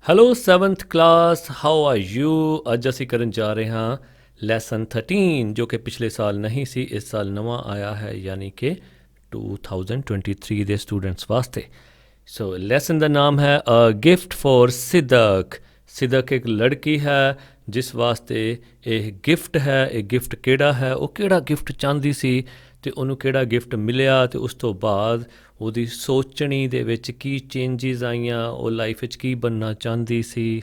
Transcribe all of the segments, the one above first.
Hello 7th class, how are you? ਅੱਜ ਅਸੀਂ ਕਰਨ ਜਾ ਰਹੇ ਹਾਂ ਲੈਸਨ 13 ਜੋ ਕਿ ਪਿਛਲੇ ਸਾਲ ਨਹੀਂ ਸੀ, ਇਸ ਸਾਲ ਨਵਾਂ ਆਇਆ ਹੈ, ਯਾਨੀ ਕਿ 2023 ਦੇ ਸਟੂਡੈਂਟਸ ਵਾਸਤੇ। ਸੋ ਲੈਸਨ ਦਾ ਨਾਮ ਹੈ ਅ ਗਿਫਟ ਫॉर ਸਿਦਕ। ਸਿਦਕ ਇੱਕ ਲੜਕੀ ਹੈ ਜਿਸ ਵਾਸਤੇ ਇਹ ਗਿਫਟ ਹੈ। ਇਹ ਗਿਫਟ ਕਿਹੜਾ ਹੈ? ਉਹ ਕਿਹੜਾ ਗਿਫਟ ਚਾਹੁੰਦੀ ਸੀ ਅਤੇ ਉਹਨੂੰ ਕਿਹੜਾ ਗਿਫਟ ਮਿਲਿਆ, ਅਤੇ ਉਸ ਤੋਂ ਬਾਅਦ ਉਹਦੀ ਸੋਚਣੀ ਦੇ ਵਿੱਚ ਕੀ ਚੇਂਜਿਸ ਆਈਆਂ, ਉਹ ਲਾਈਫ ਵਿੱਚ ਕੀ ਬਣਨਾ ਚਾਹੁੰਦੀ ਸੀ।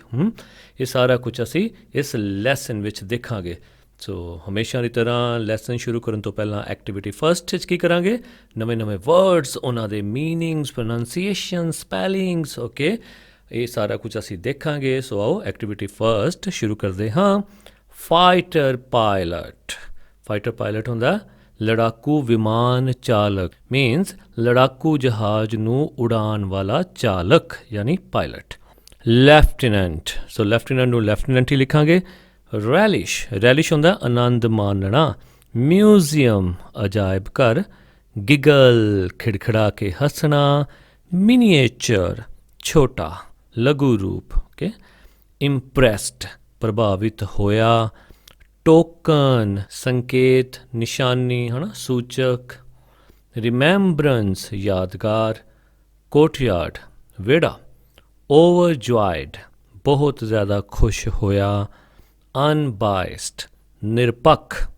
ਇਹ ਸਾਰਾ ਕੁਝ ਅਸੀਂ ਇਸ ਲੈਸਨ ਵਿੱਚ ਦੇਖਾਂਗੇ। ਸੋ ਹਮੇਸ਼ਾ ਦੀ ਤਰ੍ਹਾਂ ਲੈਸਨ ਸ਼ੁਰੂ ਕਰਨ ਤੋਂ ਪਹਿਲਾਂ ਐਕਟੀਵਿਟੀ ਫਸਟ 'ਚ ਕੀ ਕਰਾਂਗੇ? ਨਵੇਂ ਵਰਡਸ, ਉਹਨਾਂ ਦੇ ਮੀਨਿੰਗਸ, ਪ੍ਰੋਨਾਂਸੀਏਸ਼ਨ, ਸਪੈਲਿੰਗਸ, ਓਕੇ, ਇਹ ਸਾਰਾ ਕੁਝ ਅਸੀਂ ਦੇਖਾਂਗੇ। ਸੋ ਆਓ ਐਕਟੀਵਿਟੀ ਫਸਟ ਸ਼ੁਰੂ ਕਰਦੇ ਹਾਂ। Fighter pilot. ਫਾਈਟਰ ਪਾਇਲਟ ਹੁੰਦਾ ਲੜਾਕੂ ਵਿਮਾਨ ਚਾਲਕ, ਮੀਨਸ ਲੜਾਕੂ ਜਹਾਜ਼ ਨੂੰ ਉਡਾਉਣ ਵਾਲਾ ਚਾਲਕ, ਯਾਨੀ ਪਾਇਲਟ। ਲੈਫਟੀਨੈਂਟ, ਸੋ ਲੈਫਟੀਨੈਂਟ ਨੂੰ ਲੈਫਟੀਨੈਂਟ ਹੀ ਲਿਖਾਂਗੇ। ਰੈਲਿਸ਼, ਰੈਲਿਸ਼ ਹੁੰਦਾ ਆਨੰਦ ਮਾਣਨਾ। ਮਿਊਜ਼ੀਅਮ, ਅਜਾਇਬ ਘਰ। ਗਿਗਲ, ਖਿੜਖਿੜਾ ਕੇ ਹੱਸਣਾ। ਮਿਨੀਏਚਰ, ਛੋਟਾ ਲਘੂ ਰੂਪ, ਓਕੇ। ਇੰਪ੍ਰੈਸਡ, ਪ੍ਰਭਾਵਿਤ ਹੋਇਆ। ਟੋਕਨ, ਸੰਕੇਤ, ਨਿਸ਼ਾਨੀ, ਹੈ ਨਾ, ਸੂਚਕ। ਰਿਮੈਂਬਰੈਂਸ, ਯਾਦਗਾਰ। ਕੋਰਟਯਾਰਡ, ਵਿਹੜਾ। ਓਵਰਜੁਆਇਡ, ਬਹੁਤ ਜ਼ਿਆਦਾ ਖੁਸ਼ ਹੋਇਆ। ਅਨਬਾਇਸਡ, ਨਿਰਪੱਖ।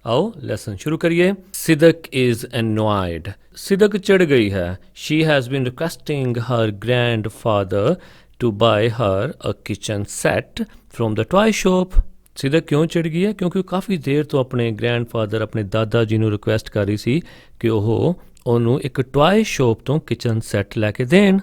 ਆਓ ਲੈਸਨ ਸ਼ੁਰੂ ਕਰੀਏ। ਸਿਦਕ ਇਜ਼ ਐਨੋਇਡ, ਸਿਦਕ ਚੜ ਗਈ ਹੈ। She has been requesting her grandfather to buy her a kitchen set from the toy shop. Sidak ਕਿਉਂ ਚੜ ਗਈ ਹੈ? ਕਿਉਂਕਿ ਉਹ ਕਾਫੀ ਦੇਰ ਤੋਂ ਆਪਣੇ ਗ੍ਰੈਂਡਫਾਦਰ, ਆਪਣੇ ਦਾਦਾ ਜੀ ਨੂੰ ਰਿਕੁਐਸਟ ਕਰ ਰਹੀ ਸੀ ਕਿ ਉਹ ਉਹਨੂੰ ਇੱਕ ਟॉय ਸ਼ੋਪ ਤੋਂ ਕਿਚਨ ਸੈੱਟ ਲੈ ਕੇ ਦੇਣ।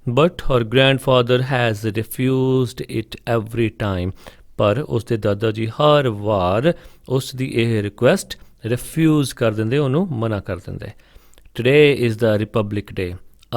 But her grandfather has refused it every time, ਪਰ ਉਸਦੇ ਦਾਦਾ ਜੀ ਹਰ ਵਾਰ ਉਸ ਦੀ ਇਹ ਰਿਕੁਐਸਟ ਰਿਫਿਊਜ਼ ਕਰ ਦਿੰਦੇ, ਉਹਨੂੰ ਮਨਾ ਕਰ ਦਿੰਦੇ। Today is the republic Day,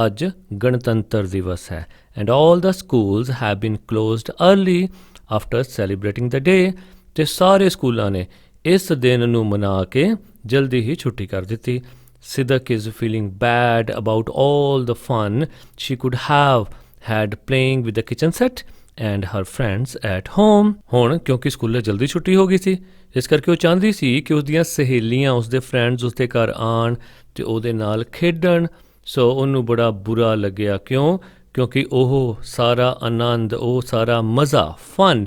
ਅੱਜ ਗਣਤੰਤਰ ਦਿਵਸ ਹੈ। And all the schools have been closed early after celebrating the day, ਅਤੇ ਸਾਰੇ ਸਕੂਲਾਂ ਨੇ ਇਸ ਦਿਨ ਨੂੰ ਮਨਾ ਕੇ ਜਲਦੀ ਹੀ ਛੁੱਟੀ ਕਰ ਦਿੱਤੀ। Sidak is feeling bad about all the fun she could have had playing with the kitchen set and her friends at home. ਹੁਣ ਕਿਉਂਕਿ ਸਕੂਲੇ ਜਲਦੀ ਛੁੱਟੀ ਹੋ ਗਈ ਸੀ, ਇਸ ਕਰਕੇ ਉਹ ਚਾਹੁੰਦੀ ਸੀ ਕਿ ਉਸਦੀਆਂ ਸਹੇਲੀਆਂ, ਉਸਦੇ ਫਰੈਂਡਸ ਉਸਦੇ ਘਰ ਆਉਣ ਅਤੇ ਉਹਦੇ ਨਾਲ ਖੇਡਣ। ਸੋ ਉਹਨੂੰ ਬੜਾ ਬੁਰਾ ਲੱਗਿਆ। ਕਿਉਂ? ਕਿਉਂਕਿ ਉਹ ਸਾਰਾ ਆਨੰਦ, ਉਹ ਸਾਰਾ ਮਜ਼ਾ, ਫਨ,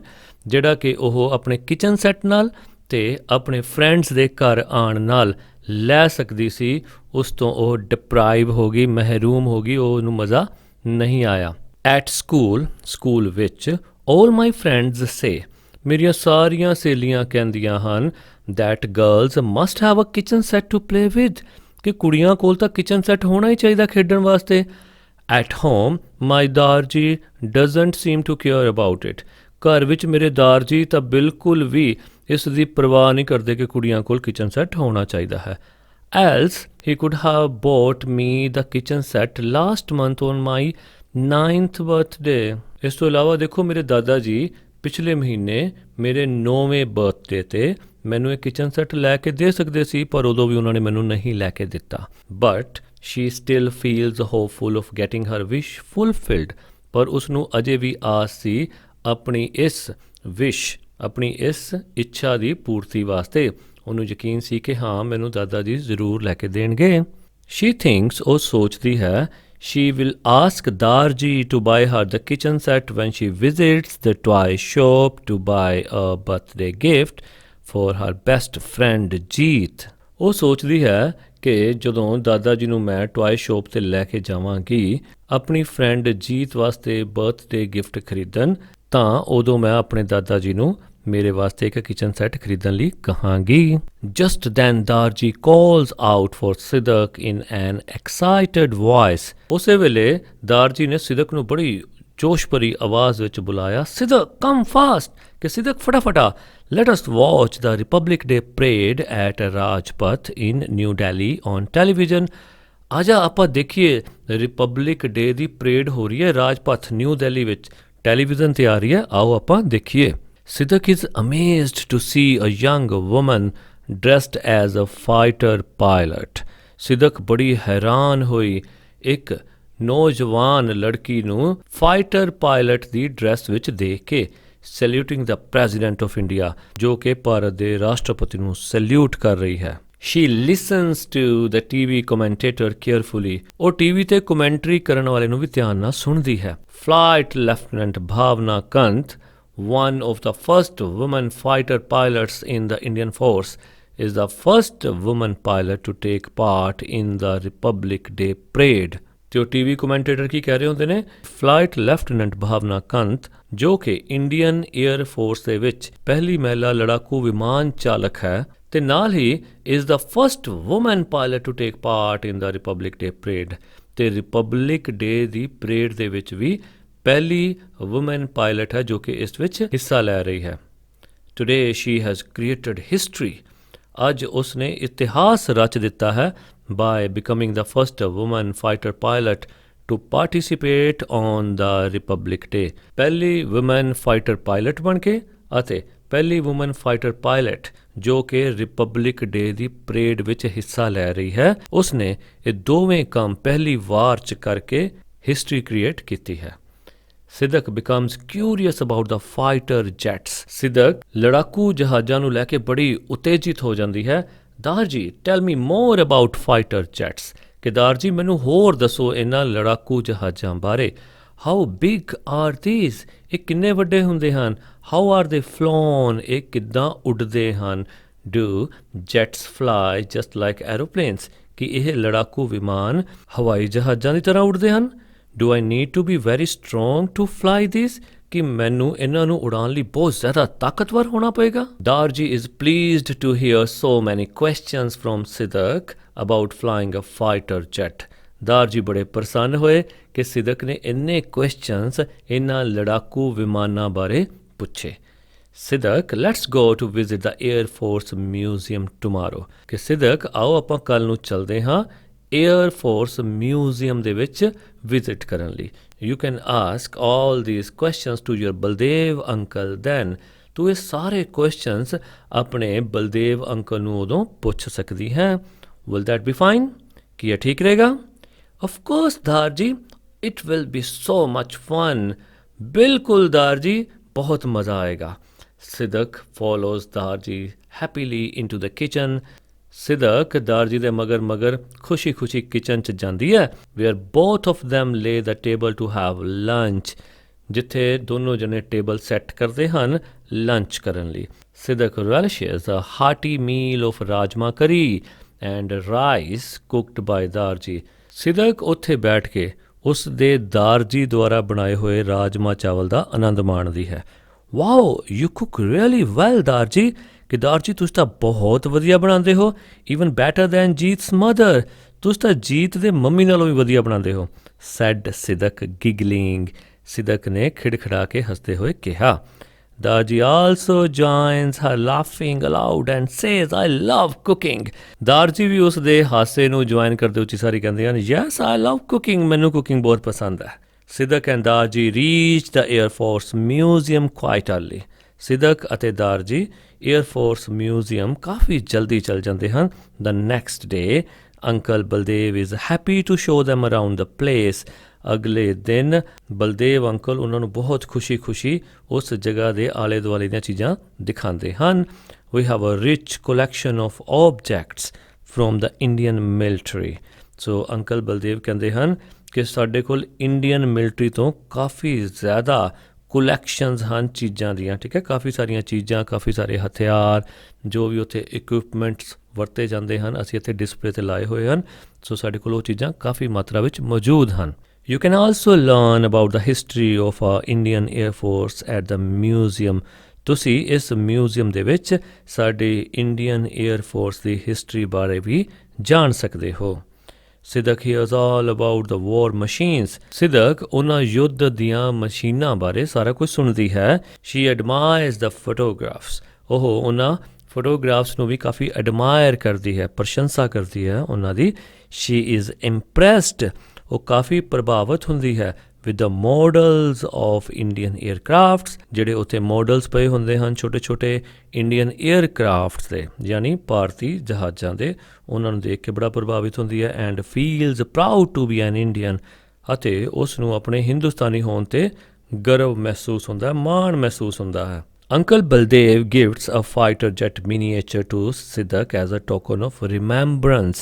ਜਿਹੜਾ ਕਿ ਉਹ ਆਪਣੇ ਕਿਚਨ ਸੈੱਟ ਨਾਲ ਅਤੇ ਆਪਣੇ ਫਰੈਂਡਸ ਦੇ ਘਰ ਆਉਣ ਨਾਲ ਲੈ ਸਕਦੀ ਸੀ, ਉਸ ਤੋਂ ਉਹ ਡਿਪਰਾਈਵ ਹੋ ਗਈ, ਮਹਿਰੂਮ ਹੋ ਗਈ, ਉਹਨੂੰ ਮਜ਼ਾ ਨਹੀਂ ਆਇਆ। ਐਟ ਸਕੂਲ, ਸਕੂਲ ਵਿੱਚ। ਆਲ ਮਾਈ ਫਰੈਂਡਸ ਸੇ, ਮੇਰੀਆਂ ਸਾਰੀਆਂ ਸਹੇਲੀਆਂ ਕਹਿੰਦੀਆਂ ਹਨ that girls must have a kitchen set to play with, ਕਿ ਕੁੜੀਆਂ ਕੋਲ ਤਾਂ ਕਿਚਨ ਸੈੱਟ ਹੋਣਾ ਹੀ ਚਾਹੀਦਾ ਖੇਡਣ ਵਾਸਤੇ। At home my Darji doesn't seem to care about it, ਘਰ ਵਿੱਚ ਮੇਰੇ ਦਾਰਜੀ ਤਾਂ ਬਿਲਕੁਲ ਵੀ ਇਸ ਦੀ ਪਰਵਾਹ ਨਹੀਂ ਕਰਦੇ ਕਿ ਕੁੜੀਆਂ ਕੋਲ ਕਿਚਨ ਸੈੱਟ ਹੋਣਾ ਚਾਹੀਦਾ ਹੈ। Else he could have boat me the kitchen set last month on my 9th birthday. ਇਸ ਤੋਂ ਇਲਾਵਾ ਦੇਖੋ, ਮੇਰੇ ਦਾਦਾ ਜੀ ਪਿਛਲੇ ਮਹੀਨੇ ਮੇਰੇ 9ਵੇਂ ਬਰਥਡੇ 'ਤੇ ਮੈਨੂੰ ਇਹ ਕਿਚਨ ਸੈੱਟ ਲੈ ਕੇ ਦੇ ਸਕਦੇ ਸੀ, ਪਰ ਉਦੋਂ ਵੀ ਉਹਨਾਂ ਨੇ ਮੈਨੂੰ ਨਹੀਂ ਲੈ ਕੇ ਦਿੱਤਾ। But she still feels hopeful of getting her wish fulfilled, ਪਰ ਉਸਨੂੰ ਅਜੇ ਵੀ ਆਸ ਸੀ ਆਪਣੀ ਇਸ ਵਿਸ਼, ਆਪਣੀ ਇਸ ਇੱਛਾ ਦੀ ਪੂਰਤੀ ਵਾਸਤੇ। ਉਹਨੂੰ ਯਕੀਨ ਸੀ ਕਿ ਹਾਂ, ਮੈਨੂੰ ਦਾਦਾ ਜੀ ਜ਼ਰੂਰ ਲੈ ਕੇ ਦੇਣਗੇ। ਸ਼ੀ ਥਿੰਕਸ, ਉਹ ਸੋਚਦੀ ਹੈ, she will ask Darji to buy her the kitchen set when she visits the toy shop to buy a birthday gift for her best friend Jeet। ਉਹ ਸੋਚਦੀ ਹੈ ਕਿ ਜਦੋਂ ਦਾਦਾ ਜੀ ਨੂੰ ਮੈਂ ਟॉय ਸ਼ੋਪ 'ਤੇ ਲੈ ਕੇ ਜਾਵਾਂਗੀ ਆਪਣੀ ਫਰੈਂਡ ਜੀਤ ਵਾਸਤੇ ਬਰਥਡੇ ਗਿਫਟ ਖਰੀਦਣ, ਤਾਂ ਉਦੋਂ ਮੈਂ ਆਪਣੇ ਦਾਦਾ ਜੀ ਨੂੰ ਮੇਰੇ ਵਾਸਤੇ ਇੱਕ ਕਿਚਨ ਸੈੱਟ ਖਰੀਦਣ ਲਈ ਕਹਾਂਗੀ। Just then Darji calls out for Sidak in an excited voice. ਉਸੇ ਵੇਲੇ ਦਾਰਜੀ ਨੇ ਸਿਦਕ ਨੂੰ ਬੜੀ ਜੋਸ਼ ਭਰੀ ਆਵਾਜ਼ ਵਿੱਚ ਬੁਲਾਇਆ, ਸਿਦਕ ਕਮ ਫਾਸਟ, ਕਿ ਸਿਦਕ ਫਟਾਫਟ ਆ। Let us watch the republic day parade at Rajpath in new Delhi on television. ਆਜਾ ਆਪਾਂ ਦੇਖੀਏ, ਰਿਪਬਲਿਕ ਡੇ ਦੀ ਪਰੇਡ ਹੋ ਰਹੀ ਹੈ ਰਾਜਪਥ, ਨਿਊ ਦਿੱਲੀ ਵਿੱਚ, ਟੈਲੀਵਿਜ਼ਨ 'ਤੇ ਆ ਰਹੀ ਹੈ, ਆਓ ਆਪਾਂ ਦੇਖੀਏ। Sidhak is amazed to see a young woman dressed as a fighter pilot। ਸਿਦਕ ਬੜੀ ਹੈਰਾਨ ਹੋਈ ਇੱਕ ਨੌਜਵਾਨ ਲੜਕੀ ਨੂੰ ਫਾਈਟਰ ਪਾਇਲਟ ਦੀ ਡਰੈਸ ਵਿੱਚ ਦੇਖ ਕੇ ਸੈਲਿਊਟਿੰਗ ਦਾ ਪ੍ਰੈਜ਼ੀਡੈਂਟ ਆਫ ਇੰਡੀਆ, ਜੋ ਕਿ ਭਾਰਤ ਦੇ ਰਾਸ਼ਟਰਪਤੀ ਨੂੰ ਸੈਲਿਊਟ ਕਰ ਰਹੀ ਹੈ। She listens to the TV commentator carefully. ਉਹ ਟੀਵੀ ਤੇ ਕਮੈਂਟਰੀ ਕਰਨ ਵਾਲੇ ਨੂੰ ਵੀ ਧਿਆਨ ਨਾਲ ਸੁਣਦੀ ਹੈ। Flight Lieutenant Bhavna Kant, one of the first women fighter pilots in the Indian Force, is the first woman pilot to take part in the Republic Day parade. ਤੇ ਉਹ ਟੀਵੀ ਕਮੈਂਟੇਟਰ ਕੀ ਕਹਿ ਰਹੇ ਹੁੰਦੇ ਨੇ? ਫਲਾਈਟ ਲੈਫਟੀਨੈਂਟ ਭਾਵਨਾ ਕੰਤ, ਜੋ ਕਿ Indian air force ਦੇ ਵਿੱਚ ਪਹਿਲੀ ਮਹਿਲਾ ਲੜਾਕੂ ਵਿਮਾਨ ਚਾਲਕ ਹੈ, ਤੇ ਨਾਲ ਹੀ is the first woman pilot to take part in the republic day parade. ਤੇ ਰਿਪਬਲਿਕ ਡੇ ਦੀ ਪਰੇਡ ਦੇ ਵਿੱਚ ਵੀ ਪਹਿਲੀ ਵੂਮਨ ਪਾਇਲਟ ਹੈ ਜੋ ਕਿ ਇਸ ਵਿੱਚ ਹਿੱਸਾ ਲੈ ਰਹੀ ਹੈ। Today she has created history. ਅੱਜ ਉਸਨੇ ਇਤਿਹਾਸ ਰਚ ਦਿੱਤਾ ਹੈ by becoming the first woman fighter pilot to participate on the Republic Day. ਪਹਿਲੀ woman fighter pilot ਬਣ ਕੇ ਅਤੇ ਪਹਿਲੀ woman fighter pilot ਜੋ ਕਿ ਰਿਪਬਲਿਕ ਡੇ ਦੀ ਪਰੇਡ ਵਿੱਚ ਹਿੱਸਾ ਲੈ ਰਹੀ ਹੈ, ਉਸਨੇ ਇਹ ਦੋਵੇਂ ਕੰਮ ਪਹਿਲੀ ਵਾਰ 'ਚ ਕਰਕੇ ਹਿਸਟਰੀ ਕ੍ਰੀਏਟ ਕੀਤੀ ਹੈ। ਸਿਦਕ becomes curious about the fighter jets. ਸਿਦਕ ਲੜਾਕੂ ਜਹਾਜ਼ਾਂ ਨੂੰ ਲੈ ਕੇ ਬੜੀ ਉਤੇਜਿਤ ਹੋ ਜਾਂਦੀ ਹੈ। ਦਾਰ ਜੀ ਟੈਲ ਮੀ ਮੋਰ ਅਬਾਊਟ ਫਾਈਟਰ ਜੈਟਸ। ਕਿ ਦਾਰ ਜੀ ਮੈਨੂੰ ਹੋਰ ਦੱਸੋ ਇਹਨਾਂ ਲੜਾਕੂ ਜਹਾਜ਼ਾਂ ਬਾਰੇ। How big are these? ਇਹ ਕਿੰਨੇ ਵੱਡੇ ਹੁੰਦੇ ਹਨ? How are they flown? ਇਹ ਕਿੱਦਾਂ ਉੱਡਦੇ ਹਨ? Do jets fly just like aeroplanes? ਕਿ ਇਹ ਲੜਾਕੂ ਵਿਮਾਨ ਹਵਾਈ ਜਹਾਜ਼ਾਂ ਦੀ ਤਰ੍ਹਾਂ ਉੱਡਦੇ ਹਨ? Do I need to be very strong to fly this? ਕਿ ਮੈਨੂੰ ਇਹਨਾਂ ਨੂੰ ਉਡਾਉਣ ਲਈ ਬਹੁਤ ਜ਼ਿਆਦਾ ਤਾਕਤਵਰ ਹੋਣਾ ਪਏਗਾ? Darji is pleased to hear so many questions from Sidak about flying a fighter jet. Darji ਬੜੇ ਪ੍ਰਸੰਨ ਹੋਏ ਕਿ ਸਿਦਕ ਨੇ ਇੰਨੇ ਕੁਐਸਚਨਸ ਇਹਨਾਂ ਲੜਾਕੂ ਵਿਮਾਨਾਂ ਬਾਰੇ ਪੁੱਛੇ। Sidak let's go to visit the air force museum tomorrow. ਕਿ ਸਿਦਕ ਆਓ ਆਪਾਂ ਕੱਲ੍ਹ ਨੂੰ ਚੱਲਦੇ ਹਾਂ ਏਅਰ ਫੋਰਸ ਮਿਊਜ਼ੀਅਮ ਦੇ ਵਿੱਚ ਵਿਜ਼ਿਟ ਕਰਨ ਲਈ। You can ask all these questions to your Baldev uncle then. ਤੂੰ ਇਹ ਸਾਰੇ ਕੁਐਸਚਨਸ ਆਪਣੇ ਬਲਦੇਵ ਅੰਕਲ ਨੂੰ ਉਦੋਂ ਪੁੱਛ ਸਕਦੀ ਹੈ। Will that be fine? ਕੀ ਇਹ ਠੀਕ ਰਹੇਗਾ? Of course Dar ji, it will be so much fun. ਬਿਲਕੁਲ ਦਾਰ ਜੀ, ਬਹੁਤ ਮਜ਼ਾ ਆਏਗਾ। ਸਿਦਕ ਫੋਲੋਜ਼ ਦਾਰ ਜੀ ਹੈਪੀਲੀ ਇਨਟੂ ਦ ਕਿਚਨ। ਸਿਦਕ ਦਾਰ ਜੀ ਦੇ ਮਗਰ ਖੁਸ਼ੀ ਖੁਸ਼ੀ ਕਿਚਨ 'ਚ ਜਾਂਦੀ ਹੈ। ਵੇਅਰ ਬੋਥ ਆਫ ਦੈਮ ਲੇ ਦ ਟੇਬਲ ਟੂ ਹੈਵ ਲੰਚ। ਜਿੱਥੇ ਦੋਨੋਂ ਜਣੇ ਟੇਬਲ ਸੈੱਟ ਕਰਦੇ ਹਨ ਲੰਚ ਕਰਨ ਲਈ। ਸਿਦਕ ਰੈਲਿਸ਼ਸ ਅ ਹਾਰਟੀ ਮੀਲ ਆਫ ਰਾਜਮਾ ਕਰੀ ਐਂਡ ਰਾਈਸ ਕੁਕਡ ਬਾਈ ਦਾਰ ਜੀ। ਸਿਦਕ ਉੱਥੇ ਬੈਠ ਕੇ ਉਸ ਦੇ ਦਾਰ ਜੀ ਦੁਆਰਾ ਬਣਾਏ ਹੋਏ ਰਾਜਮਾ ਚਾਵਲ ਦਾ ਆਨੰਦ ਮਾਣਦੀ ਹੈ। Wow, you cook really well ਦਾਰ ਜੀ। ਕਿ ਦਾਰ ਜੀ ਤੁਸੀਂ ਤਾਂ ਬਹੁਤ ਵਧੀਆ ਬਣਾਉਂਦੇ ਹੋ। Even better than Jeet's mother. ਤੁਸੀਂ ਤਾਂ ਜੀਤ ਦੇ ਮੰਮੀ ਨਾਲੋਂ ਵੀ ਵਧੀਆ ਬਣਾਉਂਦੇ ਹੋ। ਸੈਡ ਸਿਦਕ ਗਿਗਲਿੰਗ। ਸਿਦਕ ਨੇ ਖਿੜਖਿੜਾ ਕੇ ਹੱਸਦੇ ਹੋਏ ਕਿਹਾ। Dar ji also joins her laughing aloud and says I love cooking. Dar ji ਵੀ ਉਸ ਦੇ ਹਾਸੇ ਨੂੰ ਜੁਆਇਨ ਕਰਦੇ ਉੱਚੀ ਸਾਰੀ ਕਹਿੰਦੇ ਹਨ, ਯੈਸ ਆਈ ਲਵ ਕੁਕਿੰਗ। ਮੈਨੂੰ ਕੁਕਿੰਗ ਬਹੁਤ ਪਸੰਦ ਹੈ। Sidak and Dar ji reach the air force museum quite early. Sidak ਅਤੇ ਦਾਰ ਜੀ ਏਅਰ ਫੋਰਸ ਮਿਊਜ਼ੀਅਮ ਕਾਫੀ ਜਲਦੀ ਚੱਲ ਜਾਂਦੇ ਹਨ। The next day uncle Baldev is happy to show them around the place. ਅਗਲੇ ਦਿਨ ਬਲਦੇਵ ਅੰਕਲ ਉਹਨਾਂ ਨੂੰ ਬਹੁਤ ਖੁਸ਼ੀ ਉਸ ਜਗ੍ਹਾ ਦੇ ਆਲੇ ਦੁਆਲੇ ਦੀਆਂ ਚੀਜ਼ਾਂ ਦਿਖਾਉਂਦੇ ਹਨ। We have a rich collection of objects from the Indian military. So uncle Baldev ਕਹਿੰਦੇ ਹਨ ਕਿ ਸਾਡੇ ਕੋਲ ਇੰਡੀਅਨ ਮਿਲਟਰੀ ਤੋਂ ਕਾਫੀ ਜ਼ਿਆਦਾ ਕੁਲੈਕਸ਼ਨਸ ਹਨ ਚੀਜ਼ਾਂ ਦੀਆਂ। ਠੀਕ ਹੈ, ਕਾਫੀ ਸਾਰੀਆਂ ਚੀਜ਼ਾਂ, ਕਾਫੀ ਸਾਰੇ ਹਥਿਆਰ, ਜੋ ਵੀ ਉੱਥੇ ਇਕਵਿਪਮੈਂਟਸ ਵਰਤੇ ਜਾਂਦੇ ਹਨ, ਅਸੀਂ ਇੱਥੇ ਡਿਸਪਲੇ 'ਤੇ ਲਾਏ ਹੋਏ ਹਨ। ਸੋ ਸਾਡੇ ਕੋਲ ਉਹ ਚੀਜ਼ਾਂ ਕਾਫੀ ਮਾਤਰਾ ਵਿੱਚ ਮੌਜੂਦ ਹਨ। You can also learn about the history of Indian Air Force at the museum. ਤੁਸੀਂ ਇਸ ਮਿਊਜ਼ੀਅਮ ਦੇ ਵਿੱਚ ਸਾਡੀ ਇੰਡੀਅਨ ਏਅਰ ਫੋਰਸ ਦੀ ਹਿਸਟਰੀ ਬਾਰੇ ਵੀ ਜਾਣ ਸਕਦੇ ਹੋ। ਸਿਦਕ hears all about the war machines. ਸਿਦਕ ਉਹਨਾਂ ਯੁੱਧ ਦੀਆਂ ਮਸ਼ੀਨਾਂ ਬਾਰੇ ਸਾਰਾ ਕੁਝ ਸੁਣਦੀ ਹੈ। She admires the photographs. ਉਹ ਉਹਨਾਂ ਫੋਟੋਗ੍ਰਾਫਸ ਨੂੰ ਵੀ ਕਾਫੀ ਐਡਮਾਇਰ ਕਰਦੀ ਹੈ, ਪ੍ਰਸ਼ੰਸਾ ਕਰਦੀ ਹੈ ਉਹਨਾਂ ਦੀ। She is impressed. ਉਹ ਕਾਫੀ ਪ੍ਰਭਾਵਿਤ ਹੁੰਦੀ ਹੈ with the models of Indian aircrafts. ਜਿਹੜੇ ਉੱਥੇ ਮੋਡਲਸ ਪਏ ਹੁੰਦੇ ਹਨ ਛੋਟੇ ਛੋਟੇ ਇੰਡੀਅਨ ਏਅਰਕ੍ਰਾਫਟਸ ਦੇ, ਯਾਨੀ ਭਾਰਤੀ ਜਹਾਜ਼ਾਂ ਦੇ। ਉਹਨਾਂ ਨੂੰ ਦੇਖ ਕੇ ਬੜਾ ਪ੍ਰਭਾਵਿਤ ਹੁੰਦੀ ਹੈ। And feels proud to be an Indian. ਅਤੇ ਉਸ ਨੂੰ ਆਪਣੇ ਹਿੰਦੁਸਤਾਨੀ ਹੋਣ 'ਤੇ ਗਰਵ ਮਹਿਸੂਸ ਹੁੰਦਾ ਹੈ, ਮਾਣ ਮਹਿਸੂਸ ਹੁੰਦਾ ਹੈ। Uncle Baldev gives a fighter jet miniature to Sidhak as a token of remembrance.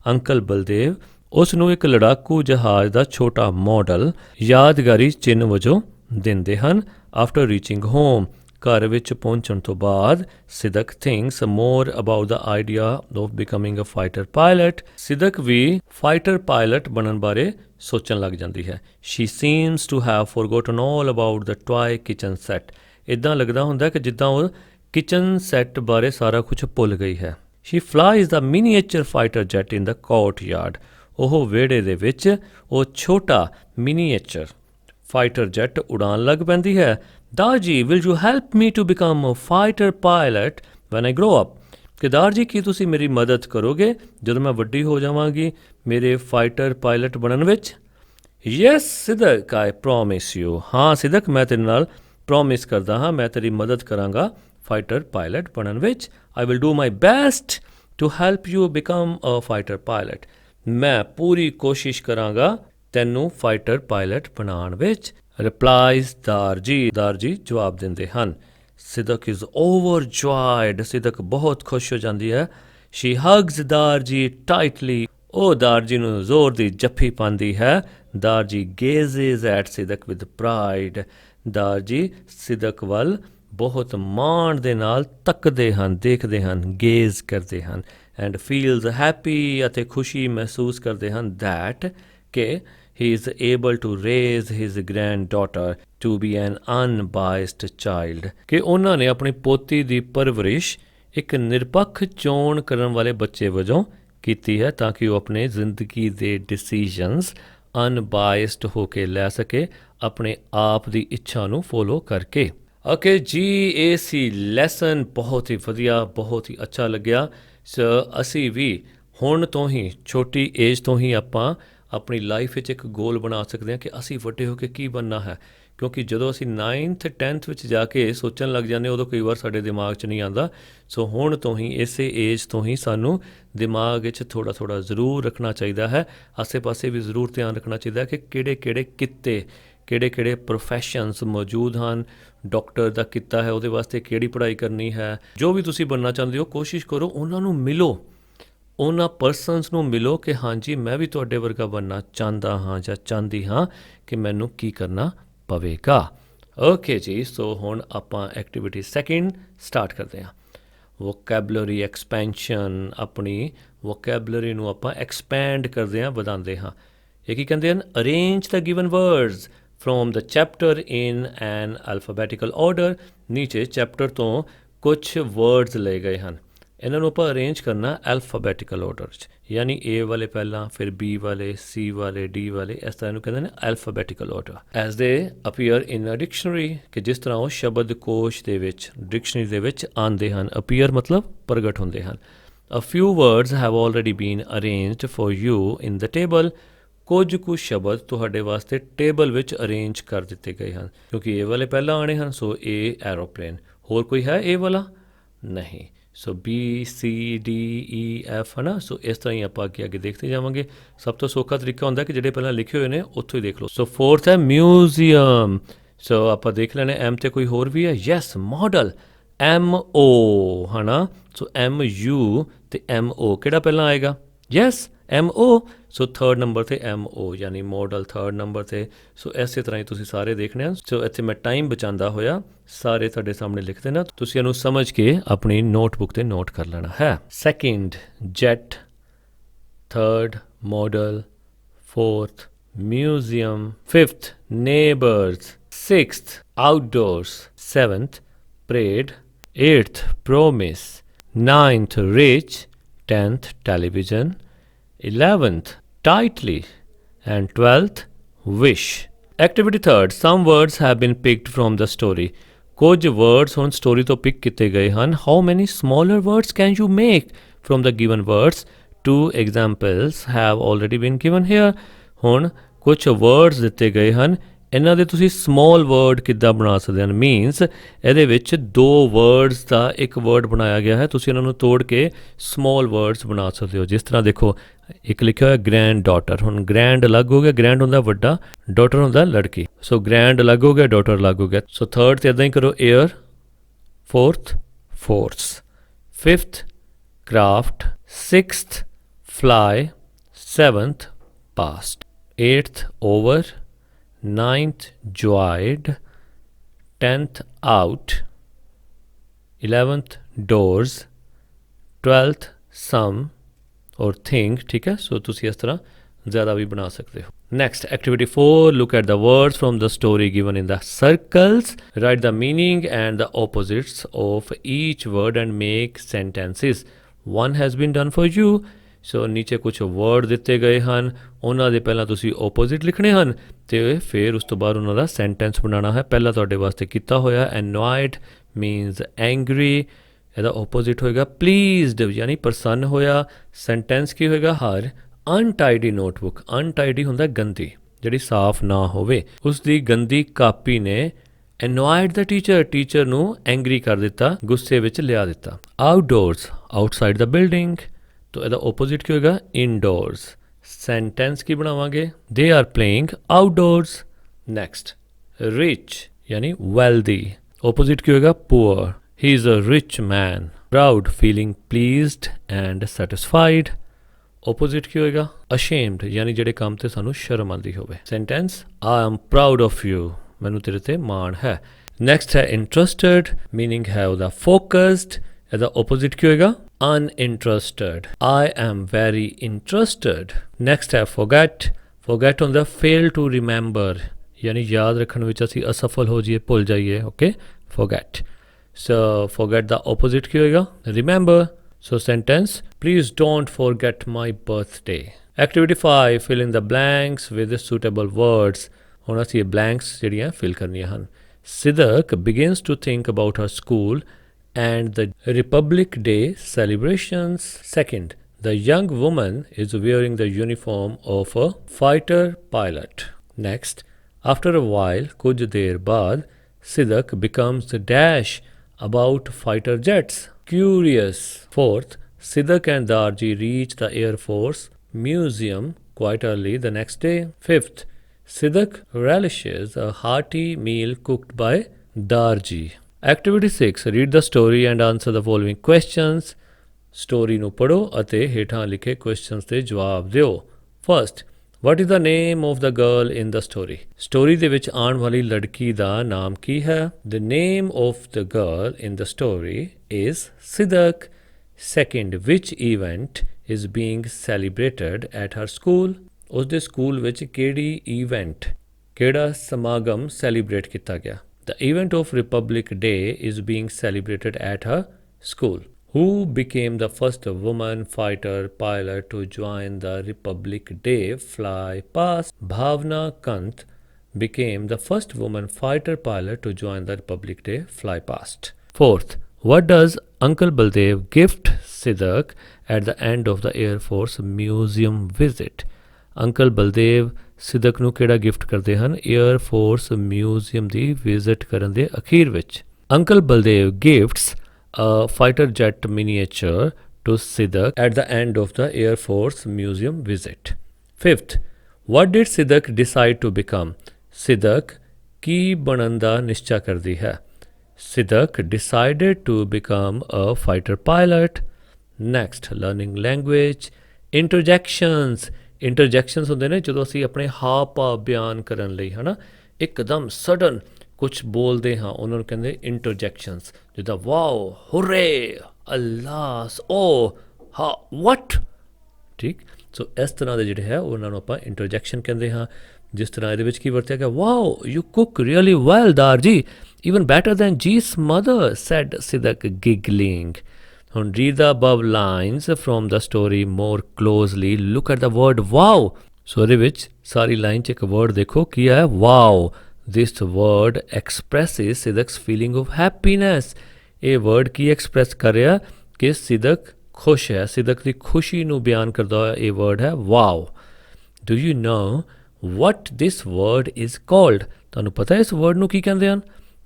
Uncle Baldev ਉਸ ਨੂੰ ਇੱਕ ਲੜਾਕੂ ਜਹਾਜ਼ ਦਾ ਛੋਟਾ ਮਾਡਲ ਯਾਦਗਾਰੀ ਚਿੰਨ੍ਹ ਵਜੋਂ ਦਿੰਦੇ ਹਨ। ਆਫਟਰ ਰੀਚਿੰਗ ਹੋਮ, ਘਰ ਵਿੱਚ ਪਹੁੰਚਣ ਤੋਂ ਬਾਅਦ Sidak thinks more about the idea of becoming a fighter pilot. Sidak ਵੀ ਫਾਈਟਰ ਪਾਇਲਟ ਬਣਨ ਬਾਰੇ ਸੋਚਣ ਲੱਗ ਜਾਂਦੀ ਹੈ। She seems to have forgotten all about the toy kitchen set. ਇੱਦਾਂ ਲੱਗਦਾ ਹੁੰਦਾ ਕਿ ਜਿੱਦਾਂ ਉਹ ਕਿਚਨ ਸੈੱਟ ਬਾਰੇ ਸਾਰਾ ਕੁਝ ਭੁੱਲ ਗਈ ਹੈ। ਸ਼ੀ ਫਲਾਈਜ਼ ਦਾ ਮਿਨੀਏਚਰ ਫਾਈਟਰ ਜੈਟ ਇਨ ਦਾ ਕੋਰਟ ਯਾਰਡ। ਉਹ ਵਿਹੜੇ ਦੇ ਵਿੱਚ ਉਹ ਛੋਟਾ ਮਿਨੀਏਚਰ ਫਾਈਟਰ ਜੈਟ ਉਡਾਣ ਲੱਗ ਪੈਂਦੀ ਹੈ। Darji, will you help me to become a fighter pilot when I grow up. ਕਿ ਦਾਰਜੀ, ਕੀ ਤੁਸੀਂ ਮੇਰੀ ਮਦਦ ਕਰੋਗੇ ਜਦੋਂ ਮੈਂ ਵੱਡੀ ਹੋ ਜਾਵਾਂਗੀ ਮੇਰੇ ਫਾਈਟਰ ਪਾਇਲਟ ਬਣਨ ਵਿੱਚ? Yes Sidak, I promise you. ਹਾਂ ਸਿਦਕ, ਮੈਂ ਤੇਰੇ ਨਾਲ ਪ੍ਰੋਮਿਸ ਕਰਦਾ ਹਾਂ, ਮੈਂ ਤੇਰੀ ਮਦਦ ਕਰਾਂਗਾ ਫਾਈਟਰ ਪਾਇਲਟ ਬਣਨ ਵਿੱਚ। I will do my best to help you become a fighter pilot. ਮੈਂ ਪੂਰੀ ਕੋਸ਼ਿਸ਼ ਕਰਾਂਗਾ ਤੈਨੂੰ ਫਾਈਟਰ ਪਾਇਲਟ ਬਣਾਉਣ ਵਿੱਚ। ਰਿਪਲਾਈਜ਼ ਦਾਰਜੀ। ਦਾਰਜੀ ਜਵਾਬ ਦਿੰਦੇ ਹਨ। ਸਿਦਕ ਇਜ਼ ਓਵਰਜੋਇਡ। ਸਿਦਕ ਬਹੁਤ ਖੁਸ਼ ਹੋ ਜਾਂਦੀ ਹੈ। ਸ਼ੀ ਹਗਜ਼ ਦਾਰਜੀ ਟਾਈਟਲੀ। ਉਹ ਦਾਰਜੀ ਨੂੰ ਜ਼ੋਰ ਦੀ ਜੱਫੀ ਪਾਉਂਦੀ ਹੈ। ਦਾਰਜੀ ਗੇਜ਼ਿਜ਼ ਐਟ ਸਿਦਕ ਵਿਦ ਪ੍ਰਾਈਡ। ਦਾਰਜੀ ਸਿਦਕ ਵੱਲ ਬਹੁਤ ਮਾਣ ਦੇ ਨਾਲ ਤੱਕਦੇ ਹਨ, ਦੇਖਦੇ ਹਨ, ਗੇਜ਼ ਕਰਦੇ ਹਨ। ਐਂਡ ਫੀਲਜ਼ ਹੈਪੀ, ਅਤੇ ਖੁਸ਼ੀ ਮਹਿਸੂਸ ਕਰਦੇ ਹਨ ਦੈਟ ਕਿ he is able to raise his granddaughter to be an unbiased child। ਕਿ ਉਹਨਾਂ ਨੇ ਆਪਣੀ ਪੋਤੀ ਦੀ ਪਰਵਰਿਸ਼ ਇੱਕ ਨਿਰਪੱਖ ਚੋਣ ਕਰਨ ਵਾਲੇ ਬੱਚੇ ਵਜੋਂ ਕੀਤੀ ਹੈ ਤਾਂ ਕਿ ਉਹ ਆਪਣੇ ਜ਼ਿੰਦਗੀ ਦੇ ਡਿਸੀਜਨਸ ਅਨਬਾਇਸਡ ਹੋ ਕੇ ਲੈ ਸਕੇ, ਆਪਣੇ ਆਪ ਦੀ ਇੱਛਾ ਨੂੰ ਫੋਲੋ ਕਰਕੇ। ਓਕੇ ਜੀ, ਇਹ ਸੀ ਲੈਸਨ। ਬਹੁਤ ਹੀ ਵਧੀਆ, ਬਹੁਤ ਹੀ ਅੱਛਾ ਲੱਗਿਆ। ਅਸੀਂ ਵੀ ਹੁਣ ਤੋਂ ਹੀ, ਛੋਟੀ ਏਜ ਤੋਂ ਹੀ ਆਪਾਂ ਆਪਣੀ ਲਾਈਫ ਵਿੱਚ ਇੱਕ ਗੋਲ ਬਣਾ ਸਕਦੇ ਹਾਂ ਕਿ ਅਸੀਂ ਵੱਡੇ ਹੋ ਕੇ ਕੀ ਬਣਨਾ ਹੈ। ਕਿਉਂਕਿ ਜਦੋਂ ਅਸੀਂ 9th 10th ਵਿੱਚ ਜਾ ਕੇ ਸੋਚਣ ਲੱਗ ਜਾਂਦੇ ਉਦੋਂ ਕਈ ਵਾਰ ਸਾਡੇ ਦਿਮਾਗ 'ਚ ਨਹੀਂ ਆਉਂਦਾ। ਸੋ ਹੁਣ ਤੋਂ ਹੀ, ਇਸੇ ਏਜ ਤੋਂ ਹੀ ਸਾਨੂੰ ਦਿਮਾਗ ਵਿੱਚ ਥੋੜ੍ਹਾ ਥੋੜ੍ਹਾ ਜ਼ਰੂਰ ਰੱਖਣਾ ਚਾਹੀਦਾ ਹੈ। ਆਸੇ ਪਾਸੇ ਵੀ ਜ਼ਰੂਰ ਧਿਆਨ ਰੱਖਣਾ ਚਾਹੀਦਾ ਹੈ ਕਿ ਕਿਹੜੇ ਕਿਹੜੇ ਕਿੱਤੇ, ਕਿਹੜੇ ਕਿਹੜੇ ਪ੍ਰੋਫੈਸ਼ਨਸ ਮੌਜੂਦ ਹਨ। ਡਾਕਟਰ ਦਾ ਕਿੱਤਾ ਹੈ, ਉਹਦੇ ਵਾਸਤੇ ਕਿਹੜੀ ਪੜ੍ਹਾਈ ਕਰਨੀ ਹੈ। ਜੋ ਵੀ ਤੁਸੀਂ ਬਣਨਾ ਚਾਹੁੰਦੇ ਹੋ, ਕੋਸ਼ਿਸ਼ ਕਰੋ ਉਹਨਾਂ ਨੂੰ ਮਿਲੋ, ਉਹਨਾਂ ਪਰਸਨਸ ਨੂੰ ਮਿਲੋ ਕਿ ਹਾਂਜੀ ਮੈਂ ਵੀ ਤੁਹਾਡੇ ਵਰਗਾ ਬਣਨਾ ਚਾਹੁੰਦਾ ਹਾਂ ਜਾਂ ਚਾਹੁੰਦੀ ਹਾਂ, ਕਿ ਮੈਨੂੰ ਕੀ ਕਰਨਾ ਪਵੇਗਾ। ਓਕੇ ਜੀ, ਸੋ ਹੁਣ ਆਪਾਂ ਐਕਟੀਵਿਟੀ ਸੈਕਿੰਡ ਸਟਾਰਟ ਕਰਦੇ ਹਾਂ। Vocabulary expansion. ਆਪਣੀ ਵੋਕੈਬਲਰੀ ਨੂੰ ਆਪਾਂ ਐਕਸਪੈਂਡ ਕਰਦੇ ਹਾਂ, ਵਧਾਉਂਦੇ ਹਾਂ। ਇਹ ਕੀ ਕਹਿੰਦੇ ਹਨ? Arrange the given words from the chapter in an alphabetical order. ਨੀਚੇ ਚੈਪਟਰ ਤੋਂ ਕੁਛ ਵਰਡਸ ਲਏ ਗਏ ਹਨ, ਇਹਨਾਂ ਨੂੰ ਆਪਾਂ ਅਰੇਂਜ ਕਰਨਾ ਐਲਫਾਬੈਟੀਕਲ ਆਰਡਰ 'ਚ, ਯਾਨੀ ਏ ਵਾਲੇ ਪਹਿਲਾਂ, ਫਿਰ ਬੀ ਵਾਲੇ, ਸੀ ਵਾਲੇ, ਡੀ ਵਾਲੇ, ਇਸ ਤਰ੍ਹਾਂ ਇਹਨੂੰ ਕਹਿੰਦੇ ਨੇ ਐਲਫਾਬੈਟੀਕਲ ਆਰਡਰ। ਐਜ਼ ਦੇ ਅਪੀਅਰ ਇਨ ਅ ਡਿਕਸ਼ਨਰੀ, ਕਿ ਜਿਸ ਤਰ੍ਹਾਂ ਉਹ ਸ਼ਬਦ ਕੋਸ਼ ਦੇ ਵਿੱਚ, ਡਿਕਸ਼ਨਰੀ ਦੇ ਵਿੱਚ ਆਉਂਦੇ ਹਨ। ਅਪੀਅਰ ਮਤਲਬ ਪ੍ਰਗਟ ਹੁੰਦੇ ਹਨ। A few words have already been arranged for you in the table. ਕੁਝ ਕੁ ਸ਼ਬਦ ਤੁਹਾਡੇ ਵਾਸਤੇ ਟੇਬਲ ਵਿੱਚ ਅਰੇਂਜ ਕਰ ਦਿੱਤੇ ਗਏ ਹਨ, ਕਿਉਂਕਿ ਏ ਵਾਲੇ ਪਹਿਲਾਂ ਆਉਣੇ ਹਨ। ਸੋ ਏ ਐਰੋਪਲੇਨ। ਹੋਰ ਕੋਈ ਹੈ ਏ ਵਾਲਾ? ਨਹੀਂ। ਸੋ ਬੀ, ਸੀ, ਡੀ, ਈ, ਐਫ, ਹੈ ਨਾ। ਸੋ ਇਸ ਤਰ੍ਹਾਂ ਹੀ ਆਪਾਂ ਅੱਗੇ ਅੱਗੇ ਦੇਖਦੇ ਜਾਵਾਂਗੇ। ਸਭ ਤੋਂ ਸੌਖਾ ਤਰੀਕਾ ਹੁੰਦਾ ਕਿ ਜਿਹੜੇ ਪਹਿਲਾਂ ਲਿਖੇ ਹੋਏ ਨੇ ਉੱਥੋਂ ਹੀ ਦੇਖ ਲਓ। ਸੋ ਫੋਰਥ ਹੈ ਮਿਊਜ਼ੀਅਮ। ਸੋ ਆਪਾਂ ਦੇਖ ਲੈਣੇ ਐਮ 'ਤੇ ਕੋਈ ਹੋਰ ਵੀ ਹੈ? ਯੈਸ, ਮਾਡਲ, MO, ਹੈ ਨਾ। ਸੋ MU ਅਤੇ MO ਕਿਹੜਾ ਪਹਿਲਾਂ ਆਏਗਾ? Yes, MO। ਸੋ ਥਰਡ ਨੰਬਰ 'ਤੇ MO, ਯਾਨੀ ਮਾਡਲ ਥਰਡ ਨੰਬਰ 'ਤੇ। ਸੋ ਇਸੇ ਤਰ੍ਹਾਂ ਹੀ ਤੁਸੀਂ ਸਾਰੇ ਦੇਖਣੇ ਆ। ਸੋ ਇੱਥੇ ਮੈਂ ਟਾਈਮ ਬਚਾਉਂਦਾ ਹੋਇਆ ਸਾਰੇ ਤੁਹਾਡੇ ਸਾਹਮਣੇ ਲਿਖ ਦੇਣਾ, ਤੁਸੀਂ ਇਹਨੂੰ ਸਮਝ ਕੇ ਆਪਣੀ ਨੋਟਬੁੱਕ 'ਤੇ ਨੋਟ ਕਰ ਲੈਣਾ ਹੈ। Second jet, third model, fourth museum, fifth neighbours, sixth outdoors, seventh parade, 8th promise, 9th rich, 10th television, 11th tightly, and 12th wish. Activity third, some words have been picked from the story. ਕੁਝ words ਹੁਣ story ਤੋਂ pick ਕੀਤੇ ਗਏ ਹਨ। How many smaller words can you make from the given words? 2 examples have already been given here. ਹੁਣ ਕੁਝ words ਦਿੱਤੇ ਗਏ ਹਨ, ਇਹਨਾਂ ਦੇ ਤੁਸੀਂ ਸਮੋਲ ਵਰਡ ਕਿੱਦਾਂ ਬਣਾ ਸਕਦੇ ਹਨ ਮੀਨਸ ਇਹਦੇ ਵਿੱਚ 2 ਵਰਡਸ ਦਾ ਇੱਕ ਵਰਡ ਬਣਾਇਆ ਗਿਆ ਹੈ, ਤੁਸੀਂ ਇਹਨਾਂ ਨੂੰ ਤੋੜ ਕੇ ਸਮੋਲ ਵਰਡਸ ਬਣਾ ਸਕਦੇ ਹੋ। ਜਿਸ ਤਰ੍ਹਾਂ ਦੇਖੋ ਇੱਕ ਲਿਖਿਆ ਹੋਇਆ ਗ੍ਰੈਂਡ ਡਾਟਰ, ਹੁਣ ਗ੍ਰੈਂਡ ਅਲੱਗ ਹੋ ਗਿਆ, ਗ੍ਰੈਂਡ ਹੁੰਦਾ ਵੱਡਾ, ਡਾਟਰ ਹੁੰਦਾ ਲੜਕੀ, ਸੋ ਗ੍ਰੈਂਡ ਅਲੱਗ ਹੋ ਗਿਆ, ਡਾਟਰ ਅਲੱਗ ਹੋ ਗਿਆ। ਸੋ ਥਰਡ ਤੇ ਇੱਦਾਂ ਹੀ ਕਰੋ, air, fourth force, fifth craft, sixth fly, seventh past, eighth over, ninth joyed, 10th out, 11th doors, 12th some or thing, ठीक है। सो ਤੁਸੀਂ ਇਸ ਤਰ੍ਹਾਂ ਜ਼ਿਆਦਾ ਵੀ ਬਣਾ ਸਕਦੇ ਹੋ। Next, activity 4, look at the words from the story given in the circles. Write the meaning and the opposites of each word and make sentences. One has been done for you. ਸੋ ਨੀਚੇ ਕੁਝ word ਦਿੱਤੇ ਗਏ ਹਨ, ਉਹਨਾਂ ਦੇ ਪਹਿਲਾਂ ਤੁਸੀਂ opposite ਲਿਖਣੇ ਹਨ ਅਤੇ ਫਿਰ ਉਸ ਤੋਂ ਬਾਅਦ ਉਹਨਾਂ ਦਾ ਸੈਂਟੈਂਸ ਬਣਾਉਣਾ ਹੈ। ਪਹਿਲਾਂ ਤੁਹਾਡੇ ਵਾਸਤੇ ਕੀਤਾ ਹੋਇਆ ਐਨੋਇਡ ਮੀਨਸ ਐਂਗਰੀ, ਇਹਦਾ ਓਪੋਜ਼ਿਟ ਹੋਏਗਾ ਪਲੀਜ਼ਡ ਯਾਨੀ ਪ੍ਰਸੰਨ ਹੋਇਆ। ਸੈਂਟੈਂਸ ਕੀ ਹੋਏਗਾ, ਹਰ ਅਨਟਾਈਡੀ ਨੋਟਬੁੱਕ, ਅਨਟਾਈਡੀ ਹੁੰਦਾ ਗੰਦੀ ਜਿਹੜੀ ਸਾਫ਼ ਨਾ ਹੋਵੇ, ਉਸ ਦੀ ਗੰਦੀ ਕਾਪੀ ਨੇ ਐਨੋਇਡ ਦਾ ਟੀਚਰ, ਟੀਚਰ ਨੂੰ ਐਂਗਰੀ ਕਰ ਦਿੱਤਾ, ਗੁੱਸੇ ਵਿੱਚ ਲਿਆ ਦਿੱਤਾ। ਆਊਟਡੋਰਸ, ਆਊਟਸਾਈਡ ਦਾ ਬਿਲਡਿੰਗ, तो ਇਹਦਾ opposite ਕੀ ਹੋਏਗਾ indoors। sentence ਕੀ ਬਣਾਵਾਂਗੇ, they are playing outdoors। next, rich यानी wealthy, opposite ਕੀ ਹੋਏਗਾ poor, he is a rich man। proud, feeling pleased and satisfied, opposite ਕੀ ਹੋਏਗਾ ashamed यानी ਜਿਹੜੇ ਕੰਮ ਤੇ ਸਾਨੂੰ ਸ਼ਰਮ ਆਉਂਦੀ ਹੋਵੇ। sentence, I am proud of you, ਮੈਨੂੰ ਤੇਰੇ ਤੇ ਮਾਣ ਹੈ। next ਹੈ interested, meaning ਹੈ ਉਹਦਾ focused, ਇਹਦਾ opposite ਕੀ ਹੋਏਗਾ uninterested, I am very interested। next ਹੈ forget, forget ਹੁੰਦਾ fail to remember ਯਾਨੀ ਯਾਦ ਰੱਖਣ ਵਿੱਚ ਅਸੀਂ ਅਸਫਲ ਹੋ ਜਾਈਏ, ਭੁੱਲ ਜਾਈਏ, ਓਕੇ forget। so forget ਦਾ opposite ਕੀ ਹੋਏਗਾ remember। so sentence, please don't forget my birthday। activity 5, fill in the blanks with suitable words। ਹੁਣ ਅਸੀਂ ਇਹ blanks ਜਿਹੜੀਆਂ fill ਕਰਨੀਆਂ ਹਨ। Sidhak begins to think about her school and the Republic Day celebrations। Second, the young woman is wearing the uniform of a fighter pilot। Next, after a while, kuch der baad, Sidhak becomes dash about fighter jets, curious। Fourth, Sidhak and Darji reach the Air Force Museum quite early the next day। Fifth, Sidhak relishes a hearty meal cooked by Darji। Activity 6, read the story and answer the following questions। Story ਨੂੰ ਪੜ੍ਹੋ ਅਤੇ ਹੇਠਾਂ ਲਿਖੇ questions ਦੇ ਜਵਾਬ ਦਿਓ। First, what is the name of the girl in the story? Story ਦੇ ਵਿੱਚ ਆਉਣ ਵਾਲੀ ਲੜਕੀ ਦਾ ਨਾਮ ਕੀ ਹੈ? The name of the girl in the story is Sidhak। Second, which event is being celebrated at her school? ਉਸ ਦੇ school ਵਿੱਚ ਕਿਹੜੀ ਇਵੈਂਟ, ਕਿਹੜਾ ਸਮਾਗਮ ਸੈਲੀਬ੍ਰੇਟ ਕੀਤਾ ਗਿਆ? The event of Republic Day is being celebrated at her school। Who became the first woman fighter pilot to join the Republic Day fly past? Bhavna Kant became the first woman fighter pilot to join the Republic Day fly past। Fourth, what does Uncle Baldev gift Sidhak at the end of the Air Force Museum visit? Uncle Baldev Sidak ਨੂੰ ਕਿਹੜਾ gift ਕਰਦੇ ਹਨ air force museum ਦੀ visit ਕਰਨ ਦੇ ਅਖੀਰ ਵਿੱਚ? Uncle Baldev gifts a fighter jet miniature to Sidak at the end of the air force museum visit. Fifth, what did Sidak decide to become? Sidak ਕੀ ਬਣਨ ਦਾ ਨਿਸ਼ਚਾ ਕਰਦੀ ਹੈ? Sidak decided to become a fighter pilot. Next, learning language, interjections. Interjections ਹੁੰਦੇ ਨੇ ਜਦੋਂ ਅਸੀਂ ਆਪਣੇ ਹਾਵ ਭਾਵ ਬਿਆਨ ਕਰਨ ਲਈ ਹੈ ਨਾ ਇੱਕਦਮ ਸਡਨ ਕੁਛ ਬੋਲਦੇ ਹਾਂ, ਉਹਨਾਂ ਨੂੰ ਕਹਿੰਦੇ ਇੰਟਰਜੈਕਸ਼ਨਸ। ਜਿੱਦਾਂ ਵਾਓ, ਹੁਰੇ, ਅਲਾਸ, ਓ, ਹਾ, ਵਟ, ਠੀਕ। ਸੋ ਇਸ ਤਰ੍ਹਾਂ ਦੇ ਜਿਹੜੇ ਹੈ ਉਹਨਾਂ ਨੂੰ ਆਪਾਂ ਇੰਟਰਜੈਕਸ਼ਨ ਕਹਿੰਦੇ ਹਾਂ। ਜਿਸ ਤਰ੍ਹਾਂ ਇਹਦੇ ਵਿੱਚ ਕੀ ਵਰਤਿਆ ਗਿਆ, wow you cook really well Darji, even better than ਜੀਸ ਮਦਰ, ਸੈਡ ਸਿਦਕ ਗਿਗਲਿੰਗ। ਹੁਣ read the above lines from the story more closely, look at the word wow। ਸੋ ਇਹਦੇ ਵਿੱਚ ਸਾਰੀ ਲਾਈਨ 'ਚ ਇੱਕ ਵਰਡ ਦੇਖੋ ਕੀ ਹੈ wow। this word expresses Sidhak's feeling of happiness। ਇਹ word ਕੀ express ਕਰ ਰਿਹਾ ਕਿ ਸਿਦਕ ਖੁਸ਼ ਹੈ, ਸਿਦਕ ਦੀ ਖੁਸ਼ੀ ਨੂੰ ਬਿਆਨ ਕਰਦਾ ਹੋਇਆ ਇਹ ਵਰਡ ਹੈ wow। do you know what this word is called? ਤੁਹਾਨੂੰ ਪਤਾ ਇਸ ਵਰਡ ਨੂੰ ਕੀ ਕਹਿੰਦੇ ਹਨ?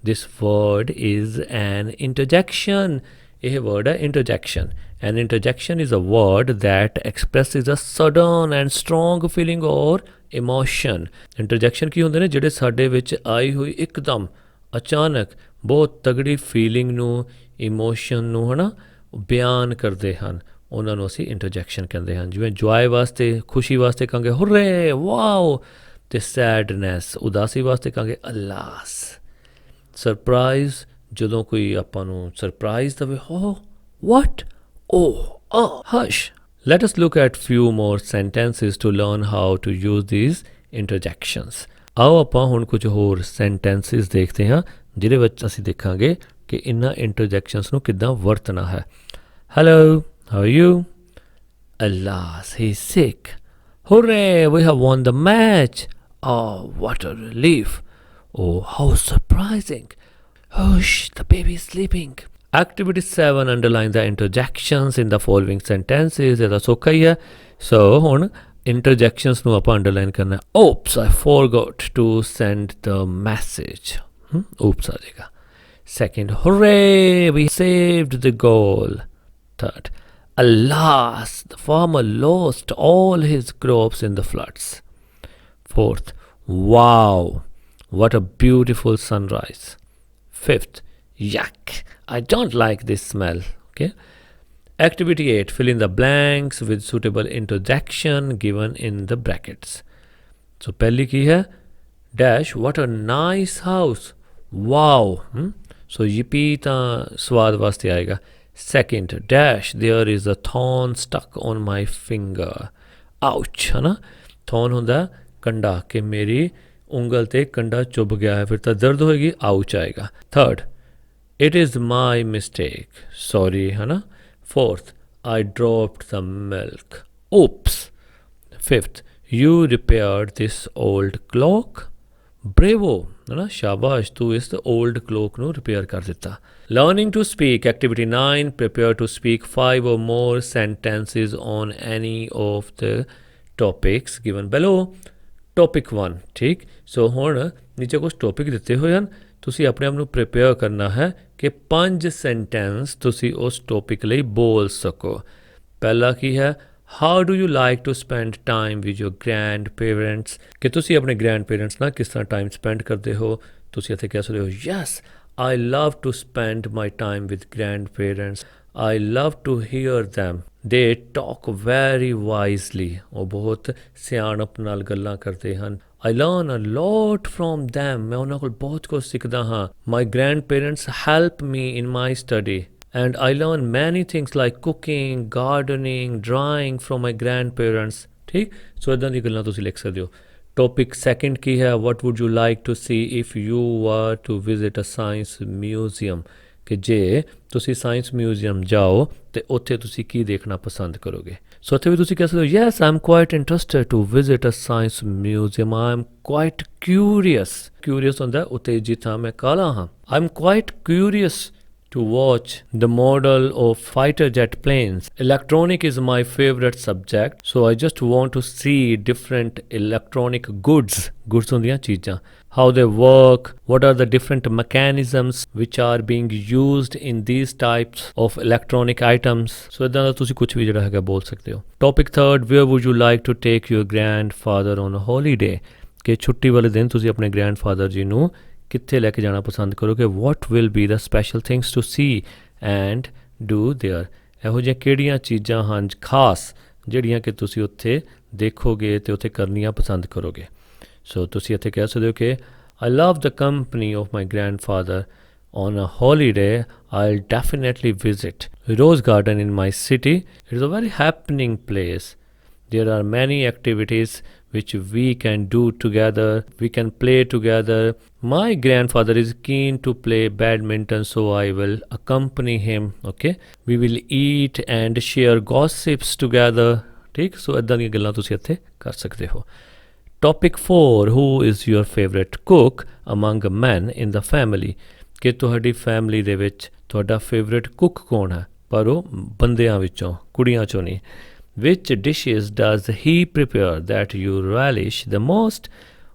This word is an interjection. ਇਹ ਵਰਡ ਹੈ interjection. An interjection is a word that expresses a sudden and strong feeling or emotion. Interjection ਕੀ ਹੁੰਦੇ ਨੇ? ਜਿਹੜੇ ਸਾਡੇ ਵਿੱਚ ਆਈ ਹੋਈ ਇੱਕਦਮ ਅਚਾਨਕ ਬਹੁਤ ਤਗੜੀ ਫੀਲਿੰਗ ਨੂੰ, ਇਮੋਸ਼ਨ ਨੂੰ ਹੈ ਨਾ ਬਿਆਨ ਕਰਦੇ ਹਨ, ਉਹਨਾਂ ਨੂੰ ਅਸੀਂ ਇੰਟਰਜੈਕਸ਼ਨ ਕਹਿੰਦੇ ਹਨ। ਜਿਵੇਂ ਜੋਏ ਵਾਸਤੇ, ਖੁਸ਼ੀ ਵਾਸਤੇ ਕਹਾਂਗੇ ਹੁਰੇ ਵਾਓ, ਅਤੇ ਸੈਡਨੈਸ ਉਦਾਸੀ ਵਾਸਤੇ ਕਹਾਂਗੇ ਅਲਾਸ। ਸਰਪ੍ਰਾਈਜ਼, ਜਦੋਂ ਕੋਈ ਆਪਾਂ ਨੂੰ ਸਰਪ੍ਰਾਈਜ਼ ਦੇਵੇ, ਹੋ ਵਾਟ, ਓ ਹਸ਼। Let us look at few more sentences to learn how to use these interjections. ਆਓ ਆਪਾਂ ਹੁਣ ਕੁਝ ਹੋਰ ਸੈਂਟੈਂਸਿਸ ਦੇਖਦੇ ਹਾਂ ਜਿਹਦੇ ਵਿੱਚ ਅਸੀਂ ਦੇਖਾਂਗੇ ਕਿ ਇਹਨਾਂ ਇੰਟਰਜੈਕਸ਼ਨਸ ਨੂੰ ਕਿੱਦਾਂ ਵਰਤਣਾ ਹੈ। Hello, how are you? Alas, he's sick. Hooray, we have won the match. Oh, what a relief. Oh, how surprising. Hush, the baby is sleeping. Activity 7, underline the interjections in the following sentences. ਇਹਦਾ ਸੌਖਾ ਹੀ ਹੈ। ਸੋ ਹੁਣ ਇੰਟਰਜੈਕਸ਼ਨਸ ਨੂੰ ਆਪਾਂ underline ਕਰਨਾ। Oops, I forgot to send the message. Oops ਆ ਜਾਏਗਾ। Second, hooray, we saved the goal. Third, alas, the farmer lost all his crops in the floods. Fourth, wow, what a beautiful sunrise. Fifth, yuck, I don't like this smell. Okay. Activity 8, fill in the blanks with suitable interjection given in the brackets. So पहली की है dash, what a nice house. Wow. So yippee ता स्वाद वास्ते आएगा। Second, dash, there is a thorn stuck on my finger. Ouch, है ना? thorn ਹੁੰਦਾ कंडा, कि मेरी ਉਂਗਲ ਤੇ ਕੰਡਾ ਚੁੱਭ ਗਿਆ ਹੈ, ਫਿਰ ਤਾਂ ਦਰਦ ਹੋਏਗੀ, ਆਊਚ ਆਏਗਾ। Third, it is my mistake. Sorry, है ना? Fourth, I dropped the milk. Oops. Fifth, you repaired this old clock. Bravo, है ना? शाबाश, तू इस old clock ਨੂੰ ਰਿਪੇਅਰ ਕਰ ਦਿੱਤਾ। Learning to speak, activity 9, prepare to speak 5 or more sentences on any of the topics given below. Topic 1, ਠੀਕ। ਸੋ ਹੁਣ ਨੀਚੇ ਕੁਝ ਟੌਪਿਕ ਦਿੱਤੇ ਹੋਏ ਹਨ, ਤੁਸੀਂ ਆਪਣੇ ਆਪ ਨੂੰ ਪ੍ਰਿਪੇਅਰ ਕਰਨਾ ਹੈ ਕਿ 5 ਸੈਂਟੈਂਸ ਤੁਸੀਂ ਉਸ ਟੌਪਿਕ ਲਈ ਬੋਲ ਸਕੋ। ਪਹਿਲਾ ਕੀ ਹੈ? How do you like to spend time with your grandparents, ਕਿ ਤੁਸੀਂ ਆਪਣੇ ਗ੍ਰੈਂਡ ਪੇਰੈਂਟਸ ਨਾਲ ਕਿਸ ਤਰ੍ਹਾਂ ਟਾਈਮ ਸਪੈਂਡ ਕਰਦੇ ਹੋ। ਤੁਸੀਂ ਇੱਥੇ ਕਹਿ ਸਕਦੇ ਹੋ yes, I love to spend my time with grandparents. I love to hear them. They talk very wisely. ਉਹ ਬਹੁਤ ਸਿਆਣਪ ਨਾਲ ਗੱਲਾਂ ਕਰਦੇ ਹਨ। I learn a lot from them. ਮੈਂ ਉਹਨਾਂ ਕੋਲ ਬਹੁਤ ਕੁਝ ਸਿੱਖਦਾ ਹਾਂ। My grandparents help me in my study. And I learn many things like cooking, gardening, drawing from my grandparents. ਠੀਕ, ਸੋ ਇੱਦਾਂ ਦੀ ਗੱਲਾਂ ਤੁਸੀਂ ਲਿਖ ਸਕਦੇ ਹੋ। Topic 2 ਕੀ ਹੈ? What would you like to see if you were to visit a science museum? ਕਿ ਜੇ ਤੁਸੀਂ ਸਾਇੰਸ ਮਿਊਜ਼ੀਅਮ ਜਾਓ ਅਤੇ ਉੱਥੇ ਤੁਸੀਂ ਕੀ ਦੇਖਣਾ ਪਸੰਦ ਕਰੋਗੇ। ਸੋ ਉੱਥੇ ਵੀ ਤੁਸੀਂ ਕਹਿ ਸਕਦੇ ਹੋ yes, I am quite interested to visit a science museum. I am quite curious. Curious ਹੁੰਦਾ ਉਤੇਜਿਤ ਹਾਂ, ਮੈਂ ਕਾਹਲਾ ਹਾਂ। I am quite curious to watch the model of fighter jet planes. Electronic is my favorite subject, so I just want to see different electronic goods. Goods ਹੁੰਦੀਆਂ ਚੀਜ਼ਾਂ, how they work, what are the different mechanisms which are being used in these types of electronic items. So ਇੱਦਾਂ ਦਾ ਤੁਸੀਂ ਕੁਝ ਵੀ ਜਿਹੜਾ ਹੈਗਾ ਬੋਲ ਸਕਦੇ ਹੋ। Topic 3, where would you like to take your grandfather on a holiday? ਕਿ ਛੁੱਟੀ ਵਾਲੇ ਦਿਨ ਤੁਸੀਂ ਆਪਣੇ grandfather ਜੀ ਨੂੰ ਕਿੱਥੇ ਲੈ ਕੇ ਜਾਣਾ ਪਸੰਦ ਕਰੋਗੇ। What will be the special things to see and do there. ਇਹੋ ਜਿਹੀਆਂ ਕਿਹੜੀਆਂ ਚੀਜ਼ਾਂ ਹਨ ਖਾਸ ਜਿਹੜੀਆਂ ਕਿ ਤੁਸੀਂ ਉੱਥੇ ਦੇਖੋਗੇ ਅਤੇ ਉੱਥੇ ਕਰਨੀਆਂ ਪਸੰਦ ਕਰੋਗੇ। ਸੋ ਤੁਸੀਂ ਇੱਥੇ ਕਹਿ ਸਕਦੇ ਹੋ ਕਿ I love the company of my grandfather on a holiday. I'll definitely visit Rose Garden in my city. It is a very happening place. There are many activities which we can do together. We can play together. My grandfather is keen to play badminton, so I will accompany him. Okay, we will eat and share gossips together. ठीक, so ਇੱਦਾਂ ਦੀਆਂ ਗੱਲਾਂ ਤੁਸੀਂ ਇੱਥੇ ਕਰ ਸਕਦੇ ਹੋ। Topic 4, who is your favorite cook among men in the family? ਕਿ ਤੁਹਾਡੀ ਫੈਮਿਲੀ ਦੇ ਵਿੱਚ ਤੁਹਾਡਾ ਫੇਵਰੇਟ ਕੁੱਕ ਕੌਣ ਹੈ, ਪਰ ਉਹ ਬੰਦਿਆਂ ਵਿੱਚੋਂ, ਕੁੜੀਆਂ ਚੋਂ ਨਹੀਂ। Which dishes does he prepare that you relish the most?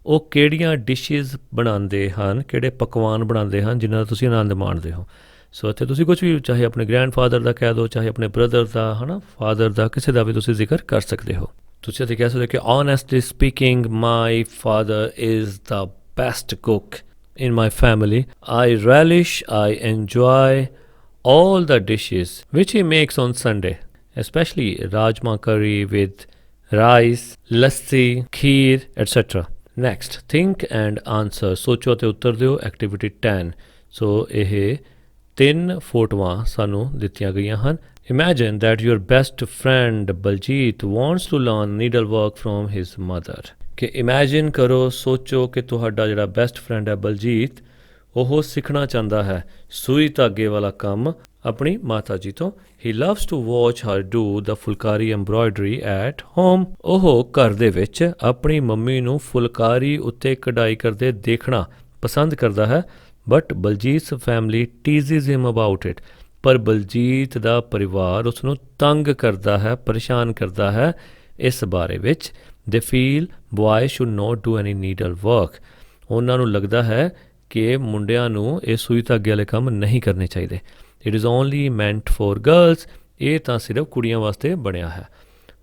ਉਹ ਕਿਹੜੀਆਂ ਡਿਸ਼ਿਜ਼ ਬਣਾਉਂਦੇ ਹਨ, ਕਿਹੜੇ ਪਕਵਾਨ ਬਣਾਉਂਦੇ ਹਨ ਜਿਨ੍ਹਾਂ ਦਾ ਤੁਸੀਂ ਆਨੰਦ ਮਾਣਦੇ ਹੋ। ਸੋ ਇੱਥੇ ਤੁਸੀਂ ਕੁਝ ਵੀ, ਚਾਹੇ ਆਪਣੇ ਗ੍ਰੈਂਡਫਾਦਰ ਦਾ ਕਹਿ ਦਿਓ, ਚਾਹੇ ਆਪਣੇ ਬ੍ਰਦਰ ਦਾ, ਹੈ ਨਾ, ਫਾਦਰ ਦਾ, ਕਿਸੇ ਦਾ ਵੀ ਤੁਸੀਂ ਜ਼ਿਕਰ ਕਰ ਸਕਦੇ ਹੋ। ਤੁਸੀਂ ਇੱਥੇ ਕਹਿ ਸਕਦੇ ਹੋ ਕਿ honestly speaking my father is the best cook in my family. I relish, I enjoy all the dishes which he makes on Sunday, especially rajma curry with rice, lassi, kheer, etc. Next, think and answer. ਸੋਚੋ ਅਤੇ ਉੱਤਰ ਦਿਓ। Activity 10। ਸੋ ਇਹ 3 ਫੋਟੋਆਂ ਸਾਨੂੰ ਦਿੱਤੀਆਂ ਗਈਆਂ ਹਨ। Imagine that your best friend Baljit wants to learn needlework from his mother. ਕਿ imagine ਕਰੋ, ਸੋਚੋ ਕਿ ਤੁਹਾਡਾ ਜਿਹੜਾ ਬੈਸਟ ਫਰੈਂਡ ਹੈ ਬਲਜੀਤ, ਉਹ ਸਿੱਖਣਾ ਚਾਹੁੰਦਾ ਹੈ ਸੂਈ ਧਾਗੇ ਵਾਲਾ ਕੰਮ ਆਪਣੀ ਮਾਤਾ ਜੀ ਤੋਂ। He loves to watch her do the phulkari embroidery at home. ਉਹ ਘਰ ਦੇ ਵਿੱਚ ਆਪਣੀ ਮੰਮੀ ਨੂੰ ਫੁਲਕਾਰੀ ਉੱਤੇ ਕਢਾਈ ਕਰਦੇ ਦੇਖਣਾ ਪਸੰਦ ਕਰਦਾ ਹੈ। But Baljeet's family teases him about it. ਪਰ ਬਲਜੀਤ ਦਾ ਪਰਿਵਾਰ ਉਸ ਨੂੰ ਤੰਗ ਕਰਦਾ ਹੈ, ਪਰੇਸ਼ਾਨ ਕਰਦਾ ਹੈ ਇਸ ਬਾਰੇ ਵਿੱਚ। They feel boys should not do any needle work. ਉਹਨਾਂ ਨੂੰ ਲੱਗਦਾ ਹੈ ਕਿ ਮੁੰਡਿਆਂ ਨੂੰ ਇਹ ਸੂਈ ਧਾਗੇ ਵਾਲੇ ਕੰਮ ਨਹੀਂ ਕਰਨੇ ਚਾਹੀਦੇ। It is only meant for girls. ਇਹ ਤਾਂ ਸਿਰਫ ਕੁੜੀਆਂ ਵਾਸਤੇ ਬਣਿਆ ਹੈ।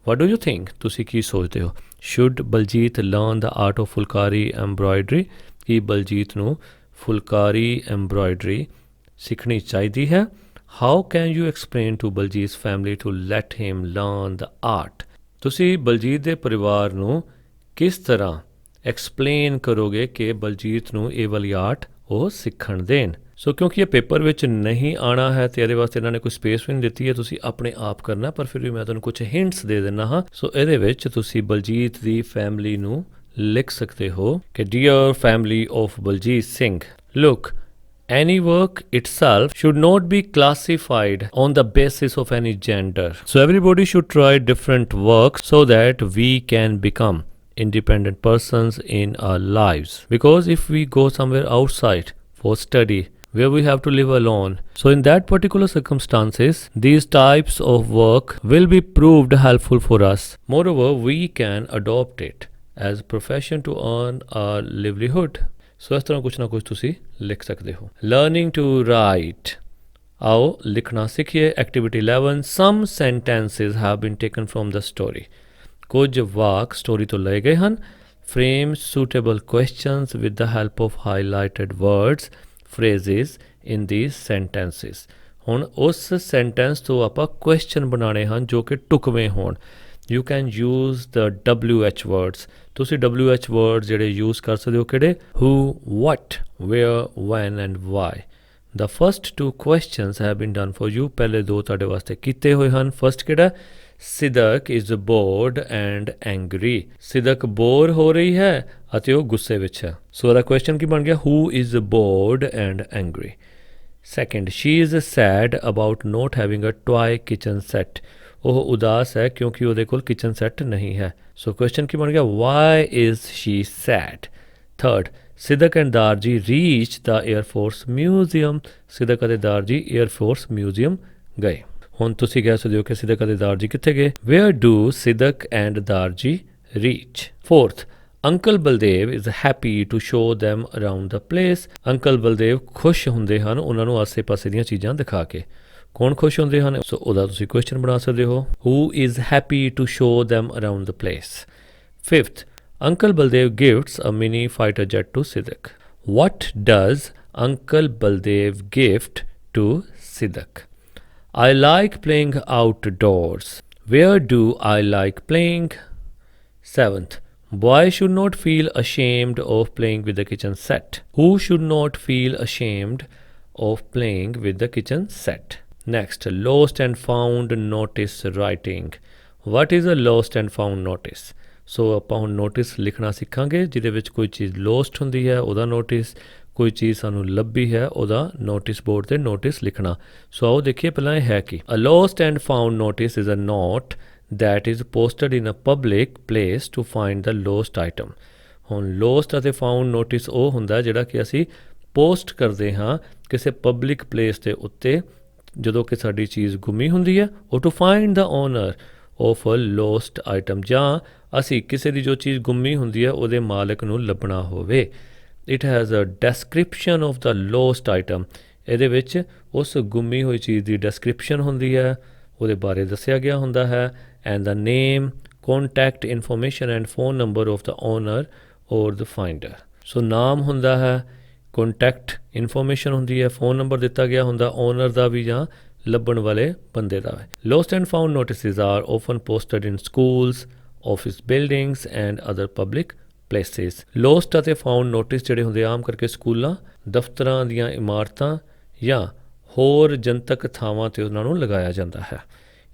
What do you think? ਤੁਸੀਂ ਕੀ ਸੋਚਦੇ ਹੋ? Should Baljit learn the art of phulkari embroidery? ਕੀ ਬਲਜੀਤ ਨੂੰ ਫੁਲਕਾਰੀ ਐਮਬਰਾਇਡਰੀ ਸਿੱਖਣੀ ਚਾਹੀਦੀ ਹੈ? How can you explain to Baljeet's family to let him learn the art? ਤੁਸੀਂ ਬਲਜੀਤ ਦੇ ਪਰਿਵਾਰ ਨੂੰ ਕਿਸ ਤਰ੍ਹਾਂ ਐਕਸਪਲੇਨ ਕਰੋਗੇ ਕਿ ਬਲਜੀਤ ਨੂੰ ਇਹ ਵਾਲੀ ਆਰਟ ਉਹ ਸਿੱਖਣ ਦੇਣ? ਸੋ ਕਿਉਂਕਿ ਇਹ ਪੇਪਰ ਵਿੱਚ ਨਹੀਂ ਆਉਣਾ ਹੈ ਅਤੇ ਇਹਦੇ ਵਾਸਤੇ ਇਹਨਾਂ ਨੇ ਕੋਈ ਸਪੇਸ ਵੀ ਨਹੀਂ ਦਿੱਤੀ ਹੈ, ਤੁਸੀਂ ਆਪਣੇ ਆਪ ਕਰਨਾ। ਪਰ ਫਿਰ ਵੀ ਮੈਂ ਤੁਹਾਨੂੰ ਕੁਝ ਹਿੰਟਸ ਦੇ ਦਿੰਦਾ ਹਾਂ। ਸੋ ਇਹਦੇ ਵਿੱਚ ਤੁਸੀਂ ਬਲਜੀਤ ਦੀ ਫੈਮਿਲੀ ਨੂੰ ਲਿਖ ਸਕਦੇ ਹੋ ਕਿ dear family of Baljit Singh, look, any work itself should not be classified on the basis of any gender. So everybody should try different work so that we can become independent persons in our lives. Because if we go somewhere outside for study, where we have to live alone, so in that particular circumstances, these types of work will be proved helpful for us. Moreover, we can adopt it as profession to earn our livelihood. ਸੋ ਇਸ ਤਰ੍ਹਾਂ ਕੁਛ ਨਾ ਕੁਛ ਤੁਸੀਂ ਲਿਖ ਸਕਦੇ ਹੋ। Learning to right, ਆਓ ਲਿਖਣਾ ਸਿੱਖੀਏ। Activity 11, some sentences have been taken from the story. ਕੁਝ ਵਾਕ ਸਟੋਰੀ ਤੋਂ ਲਏ ਗਏ ਹਨ। Frame suitable questions with the help of highlighted words, phrases in these sentences. ਹੁਣ ਉਸ ਸੈਂਟੈਂਸ ਤੋਂ ਆਪਾਂ ਕੁਐਸਚਨ ਬਣਾਉਣੇ ਹਨ ਜੋ ਕਿ ਢੁਕਵੇਂ ਹੋਣ। You can use the WH words. ਤੁਸੀਂ WH words ਜਿਹੜੇ use ਕਰ ਸਕਦੇ ਹੋ ਕਿਹੜੇ? Who, what, where, when and why. The first 2 questions have been done for you. ਪਹਿਲੇ 2 ਤੁਹਾਡੇ ਵਾਸਤੇ ਕੀਤੇ ਹੋਏ ਹਨ। First ਕਿਹੜਾ? Sidhak is bored and angry. Sidhak bore ਹੋ ਰਹੀ ਹੈ ਅਤੇ ਉਹ ਗੁੱਸੇ ਵਿੱਚ ਹੈ। ਸੋ ਇਹਦਾ question ਕੀ ਬਣ ਗਿਆ? Who is bored and angry. Second, she is sad about not having a toy kitchen set. ਉਹ ਉਦਾਸ ਹੈ ਕਿਉਂਕਿ ਉਹਦੇ ਕੋਲ ਕਿਚਨ ਸੈੱਟ ਨਹੀਂ ਹੈ। ਸੋ ਕੁਐਸਚਨ ਕੀ ਬਣ ਗਿਆ? Why is she sad. Third, Sidak and Darji reach the air force museum. Sidak ਅਤੇ ਦਾਰਜੀ ਏਅਰਫੋਰਸ ਮਿਊਜ਼ੀਅਮ ਗਏ। ਹੁਣ ਤੁਸੀਂ ਕਹਿ ਸਕਦੇ ਹੋ ਕਿ ਸਿਦਕ ਅਤੇ ਦਾਰਜੀ ਕਿੱਥੇ ਗਏ? Where do Sidak and Darji reach. Fourth, uncle Baldev is happy to show them around the place. Uncle Baldev ਖੁਸ਼ ਹੁੰਦੇ ਹਨ ਉਹਨਾਂ ਨੂੰ ਆਸੇ ਪਾਸੇ ਦੀਆਂ ਚੀਜ਼ਾਂ ਦਿਖਾ ਕੇ। ਕੌਣ ਖੁਸ਼ ਹੁੰਦੇ ਹਨ? ਸੋ ਉਹਦਾ ਤੁਸੀਂ ਕੁਐਸਚਨ ਬਣਾ ਸਕਦੇ ਹੋ। Who is happy to show them around the place. Fifth, uncle Baldev gifts a mini fighter jet to Sidak. What does uncle Baldev gift to Sidak? I like playing outdoors. Where do I like playing? Seventh, boys should not feel ashamed of playing with the kitchen set. Who should not feel ashamed of playing with the kitchen set? Next, lost and found notice writing. What is a lost and found notice? ਸੋ ਆਪਾਂ ਹੁਣ notice ਲਿਖਣਾ ਸਿੱਖਾਂਗੇ ਜਿਹਦੇ ਵਿੱਚ ਕੋਈ ਚੀਜ਼ lost ਹੁੰਦੀ ਹੈ ਉਹਦਾ ਨੋਟਿਸ, ਕੋਈ ਚੀਜ਼ ਸਾਨੂੰ ਲੱਭੀ ਹੈ ਉਹਦਾ ਨੋਟਿਸ ਬੋਰਡ 'ਤੇ ਨੋਟਿਸ ਲਿਖਣਾ। ਸੋ ਆਓ ਦੇਖੀਏ ਪਹਿਲਾਂ ਇਹ ਹੈ ਕੀ। A lost and found notice is a note that is posted in a public place to find the lost item. ਹੁਣ ਲੋਸਟ ਅਤੇ ਫਾਊਂਡ ਨੋਟਿਸ ਉਹ ਹੁੰਦਾ ਜਿਹੜਾ ਕਿ ਅਸੀਂ ਪੋਸਟ ਕਰਦੇ ਹਾਂ ਕਿਸੇ ਪਬਲਿਕ ਪਲੇਸ ਦੇ ਉੱਤੇ ਜਦੋਂ ਕਿ ਸਾਡੀ ਚੀਜ਼ ਗੁੰਮੀ ਹੁੰਦੀ ਹੈ। ਉਹ to find the owner, of a lost item, ਜਾਂ ਅਸੀਂ ਕਿਸੇ ਦੀ ਜੋ ਚੀਜ਼ ਗੁੰਮੀ ਹੁੰਦੀ ਹੈ ਉਹਦੇ ਮਾਲਕ ਨੂੰ ਲੱਭਣਾ ਹੋਵੇ। It has a description of the lost item, ਇਹਦੇ ਵਿੱਚ ਉਸ ਗੁੰਮੀ ਹੋਈ ਚੀਜ਼ ਦੀ ਡੈਸਕ੍ਰਿਪਸ਼ਨ ਹੁੰਦੀ ਹੈ, ਉਹਦੇ ਬਾਰੇ ਦੱਸਿਆ ਗਿਆ ਹੁੰਦਾ ਹੈ। And the name, contact information and phone number of the owner or the finder। ਸੋ ਨਾਮ ਹੁੰਦਾ ਹੈ, ਕੰਟੈਕਟ ਇਨਫੋਰਮੇਸ਼ਨ ਹੁੰਦੀ ਹੈ, ਫ਼ੋਨ ਨੰਬਰ ਦਿੱਤਾ ਗਿਆ ਹੁੰਦਾ ਓਨਰ ਦਾ ਵੀ ਜਾਂ ਲੱਭਣ ਵਾਲੇ ਬੰਦੇ ਦਾ। Lost and found notices are often posted in schools, office buildings and other public places. Lost ਅਤੇ ਫਾਊਂਡ ਨੋਟਿਸ ਜਿਹੜੇ ਹੁੰਦੇ ਆਮ ਕਰਕੇ ਸਕੂਲਾਂ, ਦਫ਼ਤਰਾਂ ਦੀਆਂ ਇਮਾਰਤਾਂ ਜਾਂ ਹੋਰ ਜਨਤਕ ਥਾਵਾਂ 'ਤੇ ਉਹਨਾਂ ਨੂੰ ਲਗਾਇਆ ਜਾਂਦਾ ਹੈ।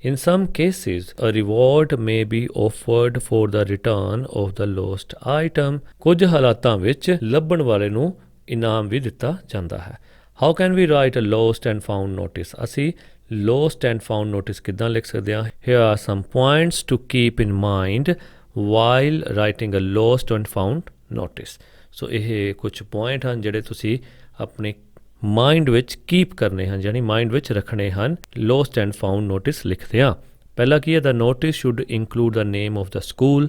In some cases, a reward may be offered for the return of the lost item। ਕੁਝ ਹਾਲਾਤਾਂ ਵਿੱਚ ਲੱਭਣ ਵਾਲੇ ਨੂੰ ਇਨਾਮ ਵੀ ਦਿੱਤਾ ਜਾਂਦਾ ਹੈ। How can we write a lost and found notice? ਅਸੀਂ lost and found notice ਕਿੱਦਾਂ ਲਿਖ ਸਕਦੇ ਹਾਂ? Here are some points to keep in mind while writing a lost and found notice। ਸੋ ਇਹ ਕੁਝ ਪੁਆਇੰਟ ਹਨ ਜਿਹੜੇ ਤੁਸੀਂ ਆਪਣੇ ਮਾਈਂਡ ਵਿੱਚ ਕੀਪ ਕਰਨੇ ਹਨ, ਯਾਨੀ ਮਾਈਂਡ ਵਿੱਚ ਰੱਖਣੇ ਹਨ ਲੋਸਟ ਐਂਡ ਫਾਊਂਡ ਨੋਟਿਸ ਲਿਖਦੇ ਹਾਂ। ਪਹਿਲਾ ਕੀ ਹੈ? The notice should include the name of the school,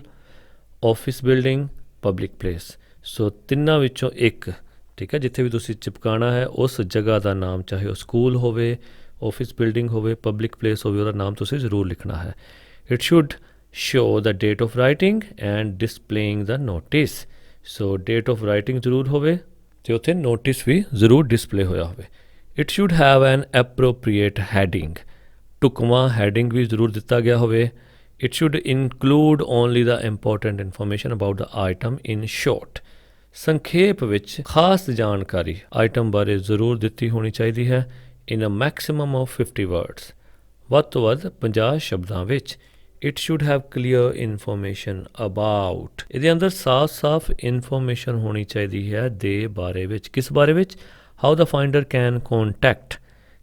office building, public place. So ਤਿੰਨਾਂ ਵਿੱਚੋਂ ਇੱਕ, ਠੀਕ ਹੈ, ਜਿੱਥੇ ਵੀ ਤੁਸੀਂ ਚਿਪਕਾਉਣਾ ਹੈ ਉਸ ਜਗ੍ਹਾ ਦਾ ਨਾਮ, ਚਾਹੇ ਉਹ ਸਕੂਲ ਹੋਵੇ, ਆਫਿਸ ਬਿਲਡਿੰਗ ਹੋਵੇ, ਪਬਲਿਕ ਪਲੇਸ ਹੋਵੇ, ਉਹਦਾ ਨਾਮ ਤੁਸੀਂ ਜ਼ਰੂਰ ਲਿਖਣਾ ਹੈ। It should show the date of writing and displaying the notice. So date of writing ਜ਼ਰੂਰ ਹੋਵੇ ਅਤੇ ਉੱਥੇ ਨੋਟਿਸ ਵੀ ਜ਼ਰੂਰ ਡਿਸਪਲੇ ਹੋਇਆ ਹੋਵੇ। It should have an appropriate heading, ਢੁਕਵਾਂ ਹੈਡਿੰਗ ਵੀ ਜ਼ਰੂਰ ਦਿੱਤਾ ਗਿਆ ਹੋਵੇ। It should include only the important information about the item in short. ਸੰਖੇਪ ਵਿੱਚ ਖਾਸ ਜਾਣਕਾਰੀ ਆਈਟਮ ਬਾਰੇ ਜ਼ਰੂਰ ਦਿੱਤੀ ਹੋਣੀ ਚਾਹੀਦੀ ਹੈ। ਇਨ ਅ ਮੈਕਸੀਮਮ ਆਫ 50 ਵਰਡਸ, ਵੱਧ ਤੋਂ ਵੱਧ 50 ਸ਼ਬਦਾਂ ਵਿੱਚ। It should have clear information about, ਇਹਦੇ ਅੰਦਰ ਸਾਫ਼ ਇਨਫੋਰਮੇਸ਼ਨ ਹੋਣੀ ਚਾਹੀਦੀ ਹੈ ਦੇ ਬਾਰੇ ਵਿੱਚ। ਕਿਸ ਬਾਰੇ ਵਿੱਚ? How the finder can contact,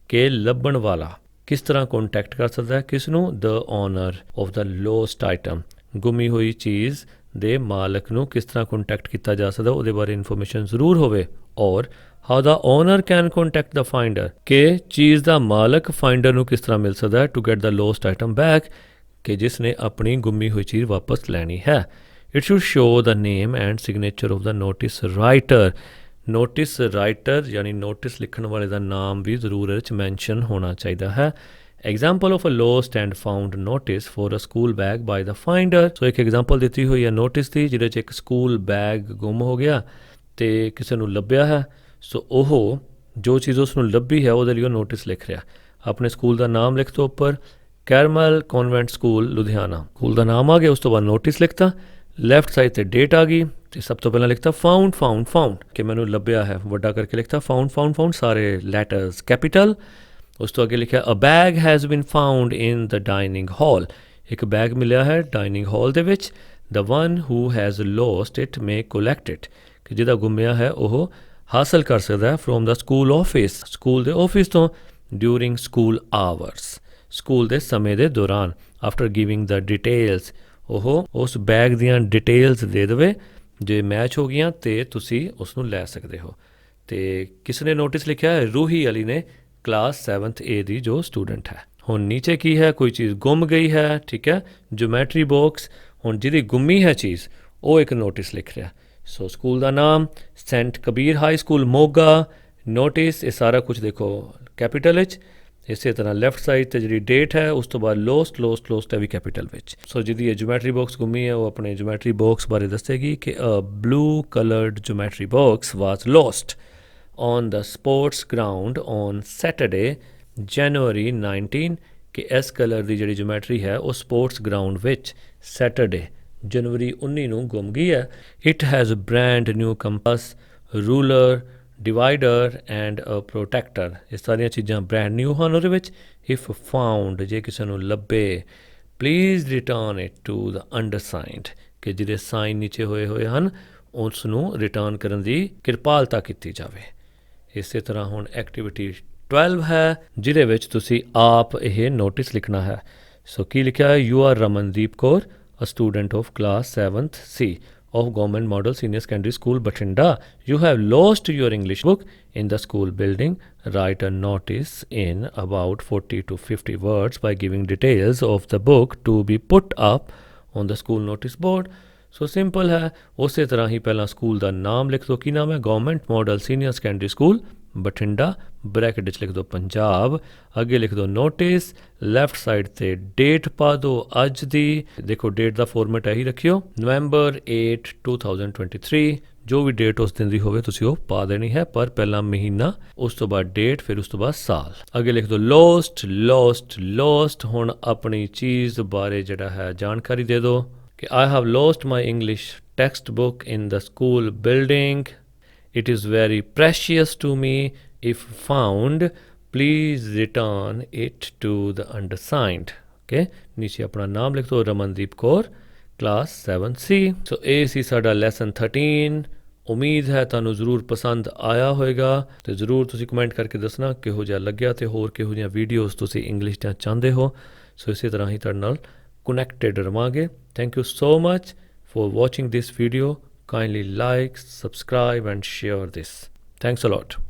ਕਿ ਲੱਭਣ ਵਾਲਾ ਕਿਸ ਤਰ੍ਹਾਂ ਕੋਂਟੈਕਟ ਕਰ ਸਕਦਾ ਹੈ ਕਿਸ ਨੂੰ? The owner of the lost item, ਗੁੰਮੀ ਹੋਈ ਚੀਜ਼ ਦੇ ਮਾਲਕ ਨੂੰ ਕਿਸ ਤਰ੍ਹਾਂ ਕੋਂਟੈਕਟ ਕੀਤਾ ਜਾ ਸਕਦਾ, ਉਹਦੇ ਬਾਰੇ ਇਨਫੋਰਮੇਸ਼ਨ ਜ਼ਰੂਰ ਹੋਵੇ। ਔਰ how the owner can contact the finder, ਕਿ ਚੀਜ਼ ਦਾ ਮਾਲਕ ਫਾਈਂਡਰ ਨੂੰ ਕਿਸ ਤਰ੍ਹਾਂ ਮਿਲ ਸਕਦਾ ਹੈ to get the lost item back, ਕਿ ਜਿਸ ਨੇ ਆਪਣੀ ਗੁੰਮੀ ਹੋਈ ਚੀਜ਼ ਵਾਪਸ ਲੈਣੀ ਹੈ। It should show the name and signature of the notice writer. Notice writer ਯਾਨੀ ਨੋਟਿਸ ਲਿਖਣ ਵਾਲੇ ਦਾ ਨਾਮ ਵੀ ਜ਼ਰੂਰ ਇਹਦੇ 'ਚ ਮੈਂਸ਼ਨ ਹੋਣਾ ਚਾਹੀਦਾ ਹੈ। Example of a lost and found notice for a school bag by the finder. So ਇੱਕ ਐਗਜ਼ਾਮਪਲ ਦਿੱਤੀ ਹੋਈ ਹੈ ਨੋਟਿਸ ਦੀ, ਜਿਹਦੇ 'ਚ ਇੱਕ ਸਕੂਲ ਬੈਗ ਗੁੰਮ ਹੋ ਗਿਆ ਅਤੇ ਕਿਸੇ ਨੂੰ ਲੱਭਿਆ ਹੈ। ਸੋ ਉਹ ਜੋ ਚੀਜ਼ ਉਸ ਨੂੰ ਲੱਭੀ ਹੈ ਉਹਦੇ ਲਈ ਉਹ ਨੋਟਿਸ ਲਿਖ ਰਿਹਾ। ਆਪਣੇ ਸਕੂਲ ਦਾ ਨਾਮ ਲਿਖ ਦਿਓ ਉੱਪਰ, Carmel convent school Ludhiana, school ਦਾ ਨਾਮ ਆ ਗਿਆ। ਉਸ ਤੋਂ ਬਾਅਦ ਨੋਟਿਸ ਲਿਖਤਾ, ਲੈਫਟ ਸਾਈਡ 'ਤੇ ਡੇਟ ਆ ਗਈ, ਅਤੇ ਸਭ ਤੋਂ ਪਹਿਲਾਂ ਲਿਖਤਾ ਫਾਊਂਡ ਕਿ ਮੈਨੂੰ ਲੱਭਿਆ ਹੈ, ਵੱਡਾ ਕਰਕੇ ਲਿਖਤਾ ਫਾਊਂਡ ਸਾਰੇ ਲੈਟਰਸ ਕੈਪੀਟਲ। ਉਸ ਤੋਂ ਅੱਗੇ ਲਿਖਿਆ a bag has been found in the dining hall, ਇੱਕ ਬੈਗ ਮਿਲਿਆ ਹੈ ਡਾਈਨਿੰਗ ਹਾਲ ਦੇ ਵਿੱਚ। The one who has lost it may collect it, ਕਿ ਜਿਹਦਾ ਗੁੰਮਿਆ ਹੈ ਉਹ ਹਾਸਲ ਕਰ ਸਕਦਾ ਹੈ from the school office, school ਦੇ ਆਫਿਸ ਤੋਂ, ਡਿਊਰਿੰਗ ਸਕੂਲ ਆਵਰਸ, ਸਕੂਲ ਦੇ ਸਮੇਂ ਦੇ ਦੌਰਾਨ। ਆਫਟਰ ਗਿਵਿੰਗ ਦ ਡਿਟੇਲਸ, ਉਹ ਉਸ ਬੈਗ ਦੀਆਂ ਡਿਟੇਲਸ ਦੇ ਦੇਵੇ, ਜੇ ਮੈਚ ਹੋ ਗਈਆਂ ਤਾਂ ਤੁਸੀਂ ਉਸ ਨੂੰ ਲੈ ਸਕਦੇ ਹੋ। ਅਤੇ ਕਿਸ ਨੇ ਨੋਟਿਸ ਲਿਖਿਆ ਹੈ? ਰੂਹੀ ਅਲੀ ਨੇ, ਕਲਾਸ 7th A ਦੀ ਜੋ ਸਟੂਡੈਂਟ ਹੈ। ਹੁਣ ਨੀਚੇ ਕੀ ਹੈ? ਕੋਈ ਚੀਜ਼ ਗੁੰਮ ਗਈ ਹੈ, ਠੀਕ ਹੈ, ਜਿਓਮੈਟਰੀ ਬਾਕਸ। ਹੁਣ ਜਿਹਦੀ ਗੁੰਮੀ ਹੈ ਚੀਜ਼ ਉਹ ਇੱਕ ਨੋਟਿਸ ਲਿਖ ਰਿਹਾ। ਸੋ ਸਕੂਲ ਦਾ ਨਾਮ saint Kabir high school Moga, notice, ਇਹ ਸਾਰਾ ਕੁਝ ਦੇਖੋ ਕੈਪੀਟਲ ਵਿੱਚ। ਇਸੇ ਤਰ੍ਹਾਂ ਲੈਫਟ ਸਾਈਡ 'ਤੇ ਜਿਹੜੀ ਡੇਟ ਹੈ ਉਸ ਤੋਂ ਬਾਅਦ ਲੋਸਟ ਹੈ ਵੀ ਕੈਪੀਟਲ ਵਿੱਚ। ਸੋ ਜਿਹਦੀ ਇਹ ਜਿਓਮੈਟਰੀ ਬਾਕਸ ਗੁੰਮੀ ਹੈ ਉਹ ਆਪਣੇ ਜਿਓਮੈਟਰੀ ਬਾਕਸ ਬਾਰੇ ਦੱਸੇਗੀ ਕਿ a blue coloured geometry box was lost on the sports ground on Saturday ਜਨਵਰੀ 19, ਕਿ ਇਸ ਕਲਰ ਦੀ ਜਿਹੜੀ ਜਿਓਮੈਟਰੀ ਹੈ ਉਹ ਸਪੋਰਟਸ ਗਰਾਊਂਡ ਵਿੱਚ ਸੈਟਰਡੇ ਜਨਵਰੀ 19 ਨੂੰ ਗੁੰਮ ਗਈ ਹੈ। It has brand new compass, ruler, divider and a protractor, ਇਹ ਸਾਰੀਆਂ ਚੀਜ਼ਾਂ ਬ੍ਰੈਂਡ ਨਿਊ ਹਨ ਉਹਦੇ ਵਿੱਚ। ਇਫ ਫਾਊਂਡ, ਜੇ ਕਿਸੇ ਨੂੰ ਲੱਭੇ, please return it to the undersigned, ਕਿ ਜਿਹਦੇ ਸਾਈਨ ਨੀਚੇ ਹੋਏ ਹਨ ਉਸ ਨੂੰ ਰਿਟਰਨ ਕਰਨ ਦੀ ਕਿਰਪਾਲਤਾ ਕੀਤੀ ਜਾਵੇ। ਇਸੇ ਤਰ੍ਹਾਂ ਹੁਣ ਐਕਟੀਵਿਟੀ 12 ਹੈ, ਜਿਹਦੇ ਵਿੱਚ ਤੁਸੀਂ ਆਪ ਇਹ ਨੋਟਿਸ ਲਿਖਣਾ ਹੈ। ਸੋ ਕੀ ਲਿਖਿਆ ਹੈ? You are Ramandeep Kaur, a student of class 7th C, of Government Model Senior Secondary School, Bathinda. You have lost your English book in the school building. Write a notice in about 40 to 50 words by giving details of the book to be put up on the school notice board. So simple ਹੈ। ਉਸੇ ਤਰ੍ਹਾਂ ਹੀ ਪਹਿਲਾਂ school ਦਾ ਨਾਮ ਲਿਖ ਦਿਓ। ਕੀ ਨਾਮ ਹੈ? Government model senior secondary school Bathinda, bracket ਵਿੱਚ ਲਿਖ ਦਿਓ ਪੰਜਾਬ, ਅੱਗੇ ਲਿਖ ਦਿਓ ਨੋਟਿਸ, ਲੈਫਟ ਸਾਈਡ 'ਤੇ ਡੇਟ ਪਾ ਦਿਓ ਅੱਜ ਦੀ। ਦੇਖੋ ਡੇਟ ਦਾ ਫੋਰਮੈਟ ਇਹੀ ਰੱਖਿਓ, ਨਵੰਬਰ 8 2023। ਜੋ ਵੀ ਡੇਟ ਉਸ ਦਿਨ ਦੀ ਹੋਵੇ ਤੁਸੀਂ ਉਹ ਪਾ ਦੇਣੀ ਹੈ, ਪਰ ਪਹਿਲਾਂ ਮਹੀਨਾ, ਉਸ ਤੋਂ ਬਾਅਦ ਡੇਟ, ਫਿਰ ਉਸ ਤੋਂ ਬਾਅਦ ਸਾਲ। ਅੱਗੇ ਲਿਖ ਦਿਓ ਲੋਸਟ ਲੋਸਟ ਲੋਸਟ। ਹੁਣ ਆਪਣੀ ਚੀਜ਼ ਬਾਰੇ ਜਿਹੜਾ ਹੈ ਜਾਣਕਾਰੀ ਦੇ ਦਿਓ ਕਿ I have lost my English textbook in the school building. It is very precious to me. If found, please return it to the undersigned. Okay? ਨੀਚੇ ਆਪਣਾ ਨਾਮ ਲਿਖ ਦਿਓ, ਰਮਨਦੀਪ ਕੌਰ, ਕਲਾਸ 7C। ਸੋ ਇਹ ਸੀ ਸਾਡਾ ਲੈਸਨ 13। ਉਮੀਦ ਹੈ ਤੁਹਾਨੂੰ ਜ਼ਰੂਰ ਪਸੰਦ ਆਇਆ ਹੋਵੇਗਾ, ਅਤੇ ਜ਼ਰੂਰ ਤੁਸੀਂ ਕਮੈਂਟ ਕਰਕੇ ਦੱਸਣਾ ਕਿਹੋ ਜਿਹਾ ਲੱਗਿਆ ਅਤੇ ਹੋਰ ਕਿਹੋ ਜਿਹੀਆਂ ਵੀਡੀਓਜ਼ ਤੁਸੀਂ ਇੰਗਲਿਸ਼ ਦੀਆਂ ਚਾਹੁੰਦੇ ਹੋ। ਸੋ ਇਸੇ ਤਰ੍ਹਾਂ ਹੀ ਤੁਹਾਡੇ ਨਾਲ connected ramange. Thank you so much for watching this video. Kindly like, subscribe and share this. Thanks a lot.